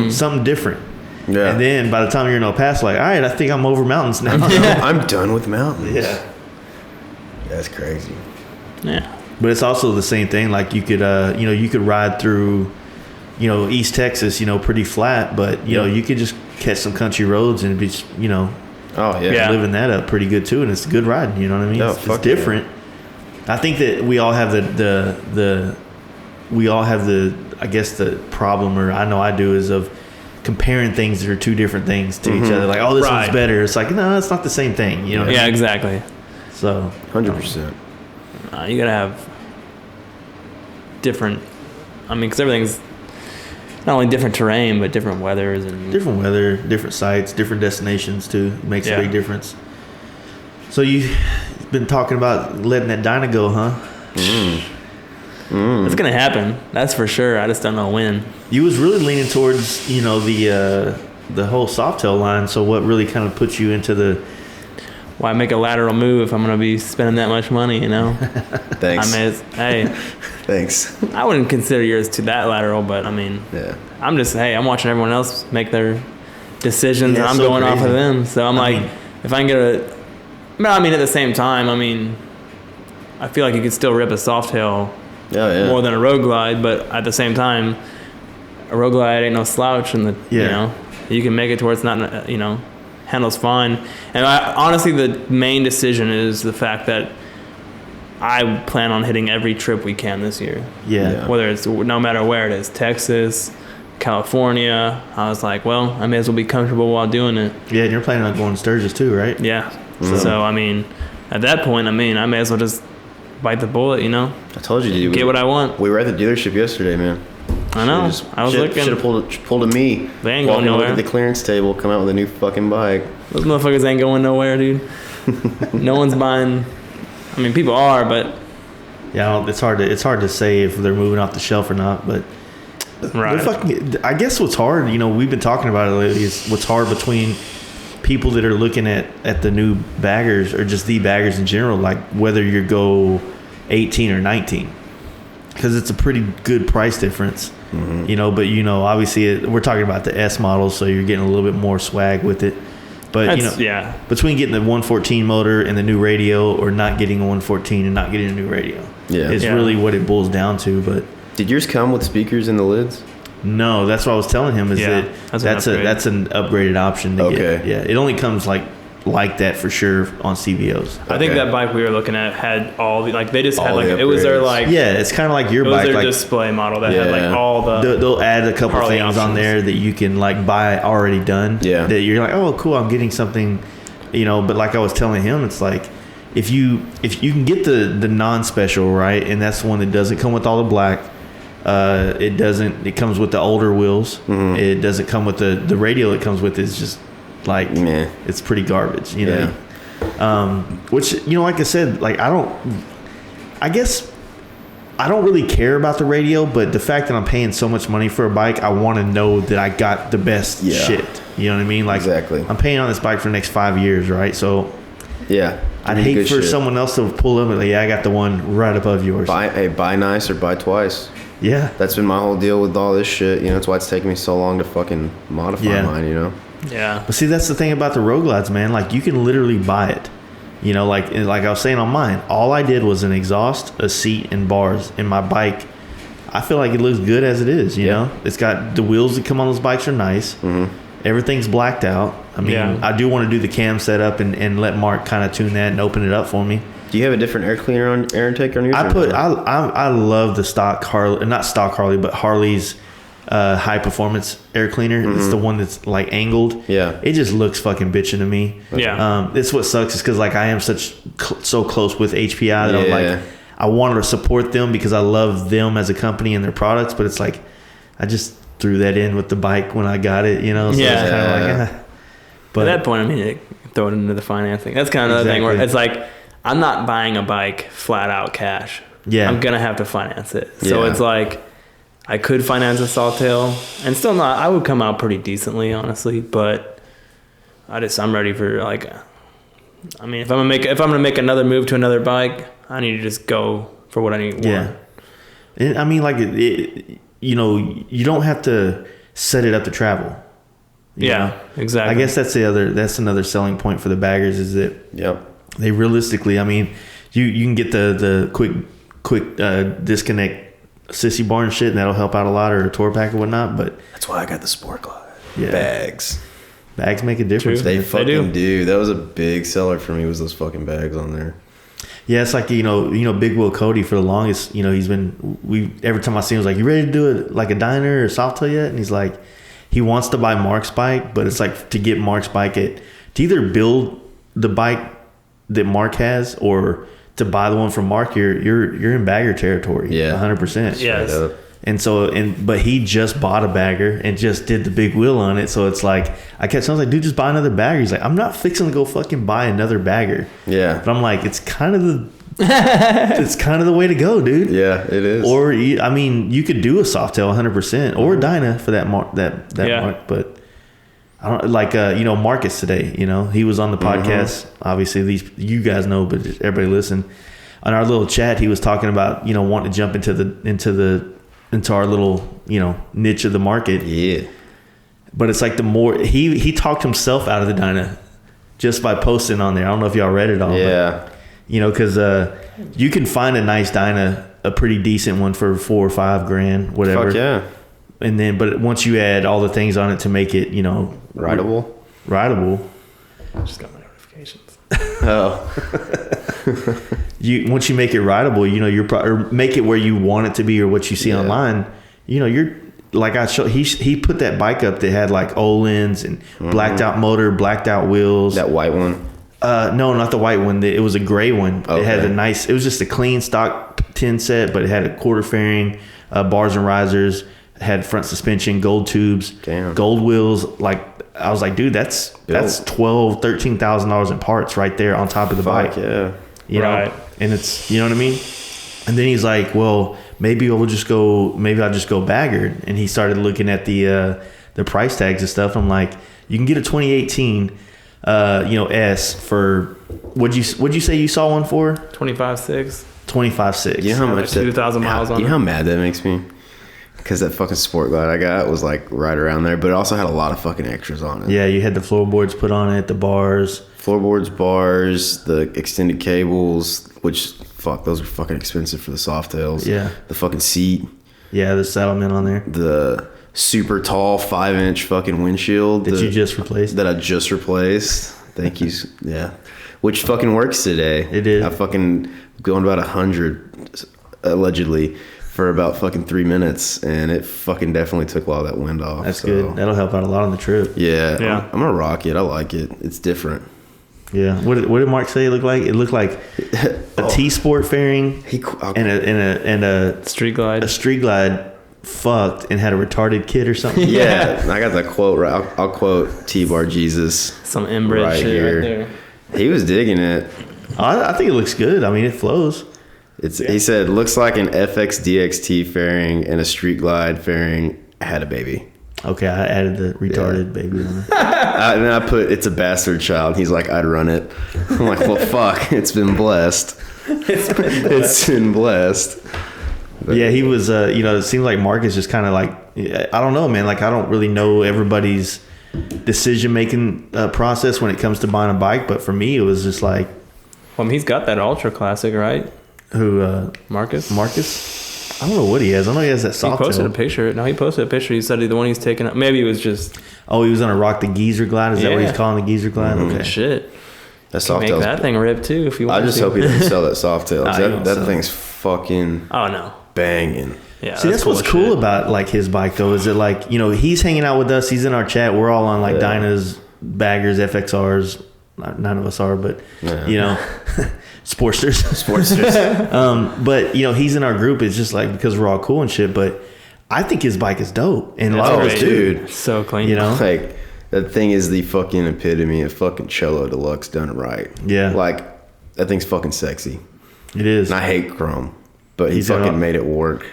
something different. Yeah. And then by the time you're in El Paso, like, all right, I think I'm over mountains now. I'm done with mountains. Yeah. That's crazy. Yeah. But it's also the same thing. Like you could, you could ride through, East Texas, pretty flat, but you could just catch some country roads and be, living that up pretty good too, and it's a good ride. You know what I mean? It's different. I think that we all have the I guess the problem, or I know I do, is of comparing things that are two different things to each other. Like, oh, this one's better. It's like, no, it's not the same thing. You know? Yeah, exactly. So 100%. You gotta have different. I mean, because everything's not only different terrain, but different weathers and different weather, different sites, different destinations too. Makes a big difference. So you've been talking about letting that Dyna go, huh? It's gonna happen. That's for sure. I just don't know when. You was really leaning towards the whole Softail line. So what really kind of puts you into the? Why make a lateral move if I'm gonna be spending that much money? Thanks. Thanks. I wouldn't consider yours to that lateral, but I mean, I'm just I'm watching everyone else make their decisions, and I'm going off of them. So I'm if I can get at the same time, I feel like you could still rip a Softail more than a Road Glide, but at the same time, a Road Glide ain't no slouch, and you can make it to where it's not, handles fine. And honestly, the main decision is the fact that I plan on hitting every trip we can this year. Yeah. Whether it's, no matter where it is, Texas, California. I was like, well, I may as well be comfortable while doing it. Yeah, and you're planning on going to Sturgis too, right? Yeah. So, at that point, I may as well just bite the bullet, I told you, dude. Get what I want. We were at the dealership yesterday, man. I know. I was looking. Should have pulled a me. They ain't going nowhere. Look at the clearance table, come out with a new fucking bike. Those motherfuckers ain't going nowhere, dude. No one's buying. People are, but yeah, it's hard to say if they're moving off the shelf or not. But I guess what's hard, we've been talking about it lately, is what's hard between people that are looking at the new baggers or just the baggers in general, like whether you go 18 or 19, because it's a pretty good price difference. But obviously we're talking about the S model, so you're getting a little bit more swag with it. But between getting the 114 motor and the new radio, or not getting a 114 and not getting a new radio, is really what it boils down to. But did yours come with speakers in the lids? No, that's what I was telling him. That's an upgraded option to get. Yeah, it only comes like that for sure on CVOs. I think that bike we were looking at had all the they just had it was their it's kind of like your bike, their display model that had all the. They'll add a couple Harley things options on there that you can buy already done. Yeah, that you're like, oh cool, I'm getting something, But like I was telling him, it's like if you can get the non-special, right, and that's the one that doesn't come with all the black. It comes with the older wheels. Mm-hmm. It doesn't come with the radio it comes with is just it's pretty garbage, which, like I said, I guess I don't really care about the radio, but the fact that I'm paying so much money for a bike, I want to know that I got the best shit. You know what I mean? Exactly. I'm paying on this bike for the next 5 years, right? So I'd hate for someone else to pull up and I got the one right above yours. Buy nice or buy twice. Yeah. That's been my whole deal with all this shit. That's why it's taking me so long to fucking modify mine, Yeah. But see, that's the thing about the Road Glides, man. You can literally buy it. Like I was saying on mine, all I did was an exhaust, a seat, and bars. And my bike, I feel like it looks good as it is, you know? It's got the wheels that come on those bikes are nice. Mm-hmm. Everything's blacked out. I mean, I do want to do the cam setup and let Mark kind of tune that and open it up for me. Do you have a different air intake on yours? I love the stock Harley, not stock Harley, but Harley's high performance air cleaner. Mm-hmm. It's the one that's angled. Yeah, it just looks fucking bitchin' to me. Yeah, it's what sucks is because I am so close with HPI that I wanted to support them because I love them as a company and their products, but it's I just threw that in with the bike when I got it, So it's kind of But at that point, I mean, throw it into the financing. That's kind of another thing where it's I'm not buying a bike flat out cash. Yeah. I'm going to have to finance it. So it's I could finance a Sawtail and still not, I would come out pretty decently, honestly, but I'm ready for I mean, if I'm going to make another move to another bike, I need to just go for what I need. Yeah. And I mean, you don't have to set it up to travel. You know? Exactly. I guess that's another selling point for the baggers is that they realistically, I mean, you can get the quick disconnect sissy bar and shit, and that'll help out a lot, or a tour pack or whatnot. But that's why I got the Sport Glide. Yeah. Bags make a difference. They fucking do. That was a big seller for me. Was those fucking bags on there? Yeah, it's Big Will Cody for the longest. He's been every time I see him, he's you ready to do it a Dyna or Softail yet? And he's he wants to buy Mark's bike, but it's to get Mark's bike to either build the bike that Mark has or to buy the one from Mark, you're in bagger territory. Yeah, 100%. Yes. And but he just bought a bagger and just did the big wheel on it. So it's I kept saying, dude, just buy another bagger. He's I'm not fixing to go fucking buy another bagger. Yeah. But I'm it's kind of the way to go, dude. Yeah, it is. Or I mean, you could do a Softail 100% or a Dyna for that Mark, Mark, but I don't Marcus today, he was on the podcast. Obviously you guys know, but everybody listen. On our little chat, he was talking about, wanting to jump into our little, niche of the market. Yeah. But it's the more he talked himself out of the Dyna just by posting on there. I don't know if y'all read it all. Yeah. But, because you can find a nice Dyna, a pretty decent one for $4 or $5 grand, whatever. Fuck yeah. And then, but once you add all the things on it to make it, rideable. I just got my notifications. Oh. Once you make it rideable, or make it where you want it to be or what you see online, you're he put that bike up that had Öhlins and blacked out motor, blacked out wheels. That white one? No, not the white one. It was a gray one. Okay. It had it was just a clean stock tin set, but it had a quarter fairing, bars and risers, had front suspension, gold tubes, gold wheels. I was dude, that's $12,000-$13,000 in parts right there on top of the bike. Yeah. You know? And it's, you know what I mean? And then he's well, maybe I'll just go bagger. And he started looking at the price tags and stuff. I'm you can get a 2018 S for what'd you say you saw one for? 25.6. 25.6. You know how much 2,000 miles on it. You know how mad that makes me? because that fucking Sport Glide I got was like right around there, but it also had a lot of fucking extras on it. Yeah, you had the floorboards put on it, the bars. Floorboards, bars, the extended cables, which, fuck, those were fucking expensive for the Softails. Yeah. The fucking seat. Yeah, the settlement on there. The super tall 5-inch fucking windshield. That you just replaced? That I just replaced. Thank you. Yeah. Which fucking works today. It did. I fucking going about 100, allegedly, for about fucking 3 minutes, and it fucking definitely took a lot of that wind off. That's good. That'll help out a lot on the trip. Yeah. Yeah. I'm gonna rock it. I like it. It's different. Yeah. What did Mark say it looked like? It looked like a T-Sport fairing and a Street Glide. A Street Glide fucked and had a retarded kid or something. Yeah. I got that quote right. I'll quote T-Bar Jesus. Some inbred right shit here. right there. He was digging it. I think it looks good. I mean, it flows. He said, looks like an FX DXT fairing and a Street Glide fairing had a baby. Okay, I added the retarded baby on it. And then I put, it's a bastard child. He's like, I'd run it. I'm like, well, fuck. It's been blessed. It's been blessed. But, Yeah, he was, it seems like Mark is just kind of like, I don't know, man. Like, I don't really know everybody's decision-making process when it comes to buying a bike. But for me, it was just like. Well, I mean, he's got that Ultra Classic, right? Who? Marcus? I don't know what he has. I know he has that He soft posted tail. a picture. No, he posted a picture. He said the one he's taking up. Maybe it was just. Oh, he was on a Rock the Geezer Glide? Is that what he's Yeah. calling the Geezer Glide? Okay. Shit. that Can make Softail's. that thing rip too if you want I just to. hope he doesn't sell that Softail. Nah, he won't that sell thing's fucking Oh, no. banging. Yeah. See, that's what's cool cool shit. about like his bike though, is that like, he's hanging out with us, he's in our chat, we're all on like Yeah. Dyna's, Baggers, FXRs, none of us are, but Sportsters. But he's in our group, it's just like because we're all cool and shit, but I think his bike is dope. And a lot of Oh, us dude. do. So clean. Like, that thing is the fucking epitome of fucking Cello Deluxe done right. Yeah. Like, that thing's fucking sexy. It is. And I hate chrome, but he He's got fucking all- made it work.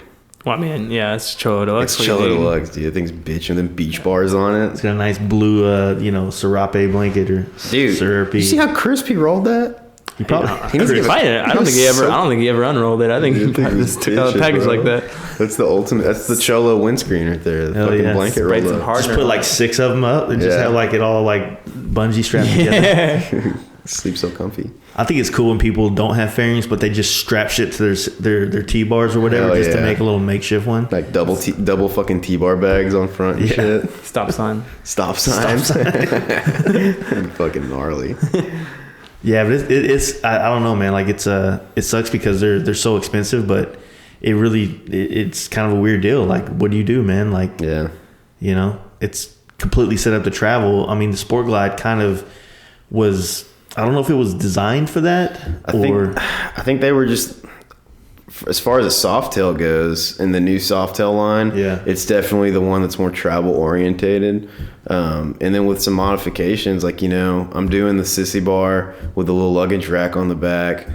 Well, I mean, yeah, it's Cholo Deluxe. It's Cello Deluxe, dude. That thing's bitching. Them beach bars on It's it. got a nice blue serape blanket or Dude, syrupy. you see how crispy rolled that? You probably He doesn't give a- I don't think he ever unrolled it. I think he probably just took out a bitches, package bro. like that. That's the ultimate. That's the Cholo windscreen right there. The Hell fucking yeah. blanket Sprayed rolled some up. hard- just put like 6 of them up and just Yeah. have like it all like bungee strapped together. Sleep so comfy. I think it's cool when people don't have fairings, but they just strap shit to their T-bars or whatever, Hell just to yeah. make a little makeshift one. Like double fucking T-bar bags on front and Yeah. shit. Stop sign. Stop signs. Fucking gnarly. Yeah, but it's I don't know, man. Like it sucks because they're so expensive, but it's kind of a weird deal. Like, what do you do, man? Like, Yeah. it's completely set up to travel. I mean, the Sport Glide kind of was. I don't know if it was designed for that I think they were just, as far as the Softail goes, in the new Softail line, Yeah. it's definitely the one that's more travel orientated. And then with some modifications, like, I'm doing the sissy bar with a little luggage rack on the back.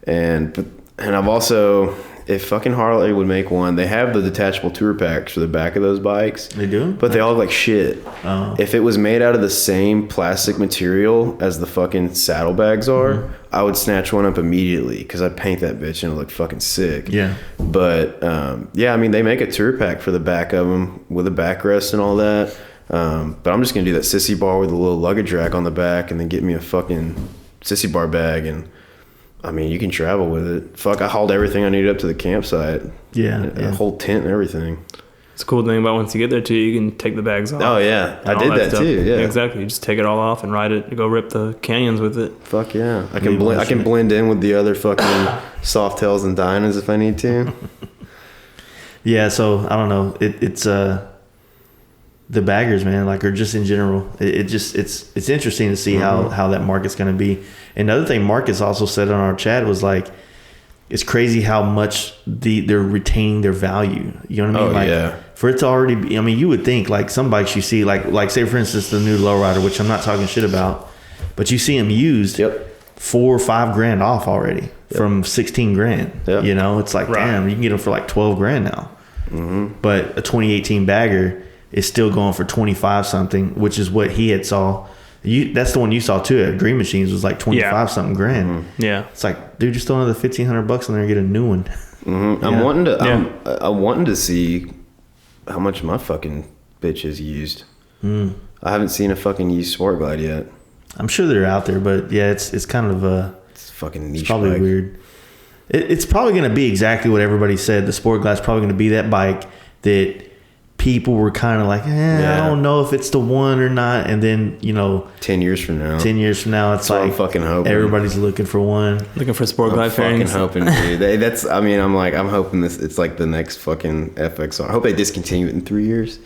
And I've also, if fucking Harley would make one, they have the detachable tour packs for the back of those bikes. They do? But they all look like shit. Oh. If it was made out of the same plastic material as the fucking saddlebags are, I would snatch one up immediately because I'd paint that bitch and it look fucking sick. Yeah. But, I mean, they make a tour pack for the back of them with a backrest and all that. But I'm just going to do that sissy bar with a little luggage rack on the back and then get me a fucking sissy bar bag. And, I mean, you can travel with it. Fuck, I hauled everything I needed up to the campsite. Yeah, A yeah. whole tent and everything. It's a cool thing about once you get there too, you can take the bags off. Oh, yeah. I and all did that stuff. too, yeah. Exactly. You just take it all off and ride it. Go rip the canyons with it. Fuck yeah. I Leave can that shit. blend in with the other fucking Softails and Dynas if I need to. Yeah, so I don't know. It's the baggers, man, like, or just in general. It's interesting to see how that market's going to be. Another thing Marcus also said on our chat was like, it's crazy how much they're retaining their value. You know what I mean? Oh, like, yeah. For it to already be, I mean, you would think like some bikes you see, like say for instance the new lowrider, which I'm not talking shit about, but you see them used. Yep. 4 or 5 grand off already from 16 grand. Yep. It's like, damn, you can get them for like 12 grand now. But a 2018 bagger is still going for 25 something, which is what he had saw. That's the one you saw too at Green Machines, was like 25 something grand. Yeah. It's like, dude, just throw another $1,500 on there and get a new one. I'm wanting to see how much my fucking bitch is used. Mm. I haven't seen a fucking used Sport Glide yet. I'm sure they're out there, but yeah, it's kind of it's fucking niche. It's probably bike. weird. It's probably going to be exactly what everybody said. The Sport Glide's probably going to be that bike that people were kind of like, I don't know if it's the one or not. And then, 10 years from now, it's like I'm fucking hoping. Everybody's looking for one. Looking for Sport Glide fucking fairings. hoping, dude. I'm hoping it's like the next fucking FXR. I hope they discontinue it in 3 years.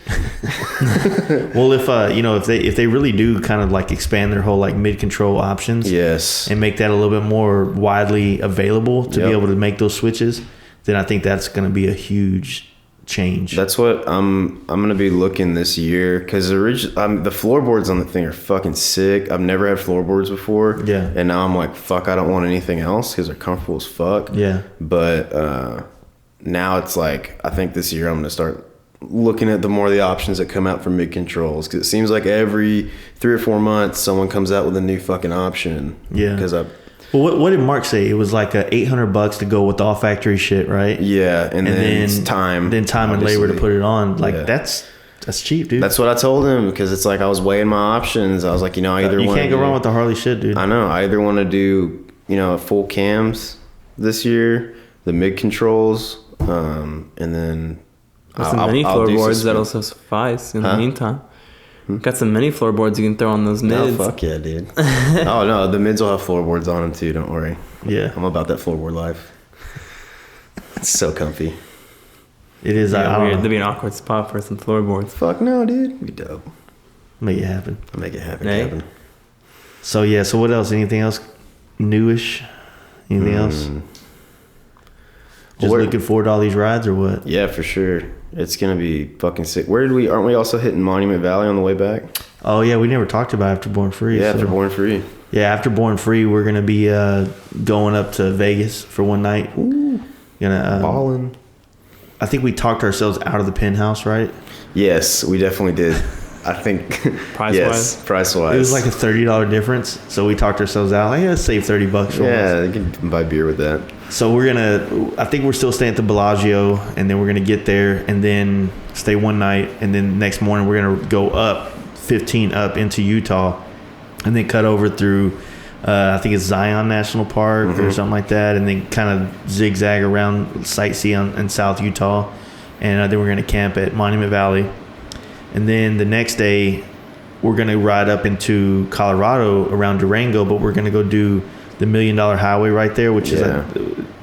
Well, if they really do kind of like expand their whole like mid-control options, yes, and make that a little bit more widely available to be able to make those switches, then I think that's going to be a huge change. That's what I'm gonna be looking this year, because the floorboards on the thing are fucking sick. I've never had floorboards before, and now I'm like, fuck, I don't want anything else because they're comfortable as fuck. But now it's like, I think this year I'm gonna start looking at the more of the options that come out for mid controls, because it seems like every 3 or 4 months someone comes out with a new fucking option. Well, what did Mark say? It was like $800 to go with all factory shit, right? Yeah, and then time and labor to put it on. Like that's cheap, dude. That's what I told him, because it's like I was weighing my options. I was like, I either you can't go wrong with the Harley shit, dude. I know. I either want to do full cams this year, the mid controls, and then with some mini floorboards that'll suffice in the meantime. Got some mini floorboards you can throw on those mids. Oh, fuck yeah, dude. Oh, no, the mids will have floorboards on them, too. Don't worry. Yeah. I'm about that floorboard life. It's so comfy. It is. Yeah, there'd be an awkward spot for some floorboards. Fuck no, dude. It'd be dope. Make it happen. I'll make it happen. So what else? Anything else newish? Anything else? Just looking forward to all these rides, or what? Yeah, for sure. It's gonna be fucking sick. Aren't we also hitting Monument Valley on the way back? Oh yeah, we never talked about After Born Free. Yeah, After Born Free. Yeah, After Born Free, we're gonna be going up to Vegas for one night. Ooh, ballin'. I think we talked ourselves out of the penthouse, right? Yes, we definitely did. I think price-wise. Price-wise, it was like a $30 difference. So we talked ourselves out. Like, let's save $30 for yeah, you can buy beer with that. So I think we're still staying at the Bellagio, and then we're gonna get there and then stay one night, and then next morning we're gonna go up 15 up into Utah, and then cut over through I think it's Zion National Park or something like that, and then kind of zigzag around sightsee in South Utah, and then we're gonna camp at Monument Valley, and then the next day we're gonna ride up into Colorado around Durango, but we're gonna go do the $1 Million Highway right there, which is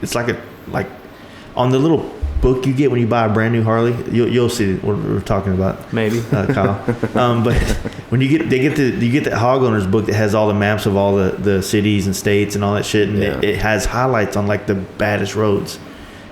it's like on the little book you get when you buy a brand new Harley. You'll see what we're talking about, maybe, Kyle. But when you get that Hog Owners book that has all the maps of all the cities and states and all that shit, and it has highlights on like the baddest roads.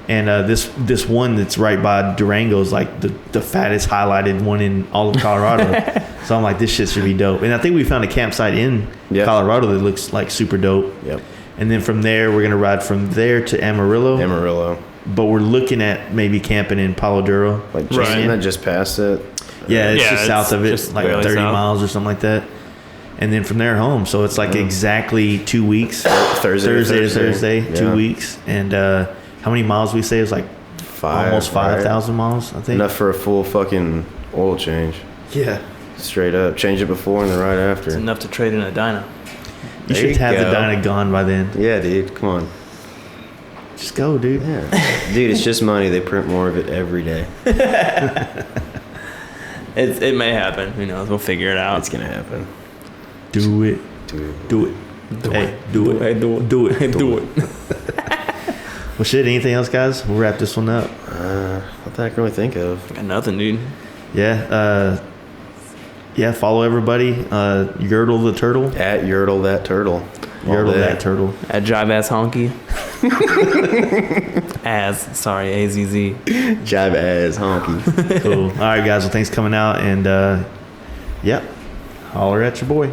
And this one that's right by Durango is like the fattest highlighted one in all of Colorado. So I'm like, this shit should be dope. And I think we found a campsite in Colorado that looks like super dope. Yep. And then from there, we're going to ride from there to Amarillo. But we're looking at maybe camping in Palo Duro. Like isn't that just past it? Yeah, it's just south of it, like 30 south. miles or something like that. And then from there home. So it's like exactly 2 weeks. Thursday to Thursday, 2 weeks. And how many miles we say? It was like almost 5,000 miles, I think. Enough for a full fucking oil change. Yeah. Straight up. Change it before and then right after. It's enough to trade in a dyno. You should have the dyno gone by then. Yeah, dude. Come on. Just go, dude. Yeah. Dude, it's just money. They print more of it every day. It may happen. Who knows? We'll figure it out. It's going to happen. Do it. Do it. Well, shit, anything else, guys? We'll wrap this one up. What the heck can we think of? Got nothing, dude. Yeah. Follow everybody. Yertle the Turtle. At Yertle that Turtle. Yertle that Turtle. At Jive Ass Honky. AZZ. Jive Ass Honky. Cool. All right, guys. Well, thanks for coming out. And, holler at your boy.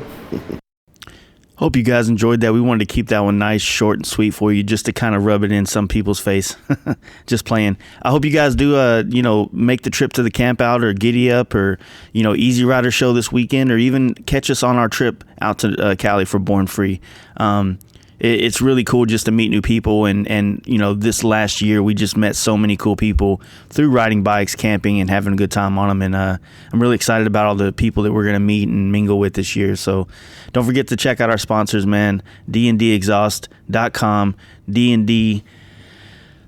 Hope you guys enjoyed that. We wanted to keep that one nice, short, and sweet for you, just to kind of rub it in some people's face. Just playing. I hope you guys do, make the trip to the campout or Giddy Up or, Easy Rider show this weekend, or even catch us on our trip out to Cali for Born Free. it's really cool just to meet new people. And you know, this last year we just met so many cool people through riding bikes, camping, and having a good time on them. And I'm really excited about all the people that we're going to meet and mingle with this year. So don't forget to check out our sponsors, man. dndexhaust.com, D&D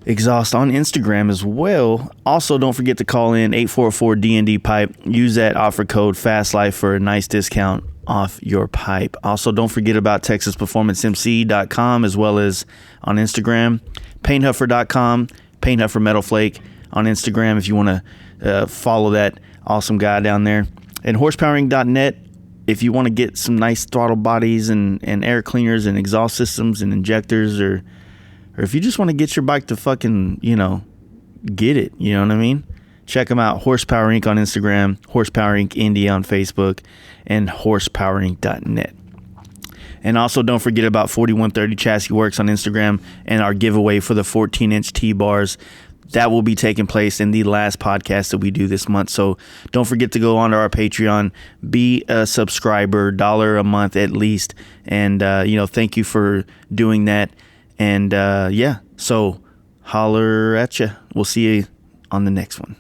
Exhaust on Instagram as well. Also, don't forget to call in 844-DND Pipe. Use that offer code FASTLIFE for a nice discount off your pipe. Also, don't forget about TexasPerformanceMC.com as well as on Instagram. PaintHuffer.com, PaintHuffer Metal Flake on Instagram if you want to follow that awesome guy down there. And horsepowering.net if you want to get some nice throttle bodies and air cleaners and exhaust systems and injectors, or if you just want to get your bike to fucking, you know, get it, you know what I mean? Check them out. Horsepower Inc. on Instagram, Horsepower Inc. India on Facebook, and horsepowerinc.net. And also don't forget about 4130 Chassis Works on Instagram and our giveaway for the 14-inch T-bars. That will be taking place in the last podcast that we do this month. So don't forget to go onto our Patreon, be a subscriber, $1 a month at least. And, you know, thank you for doing that. And, yeah, so holler at you. We'll see you on the next one.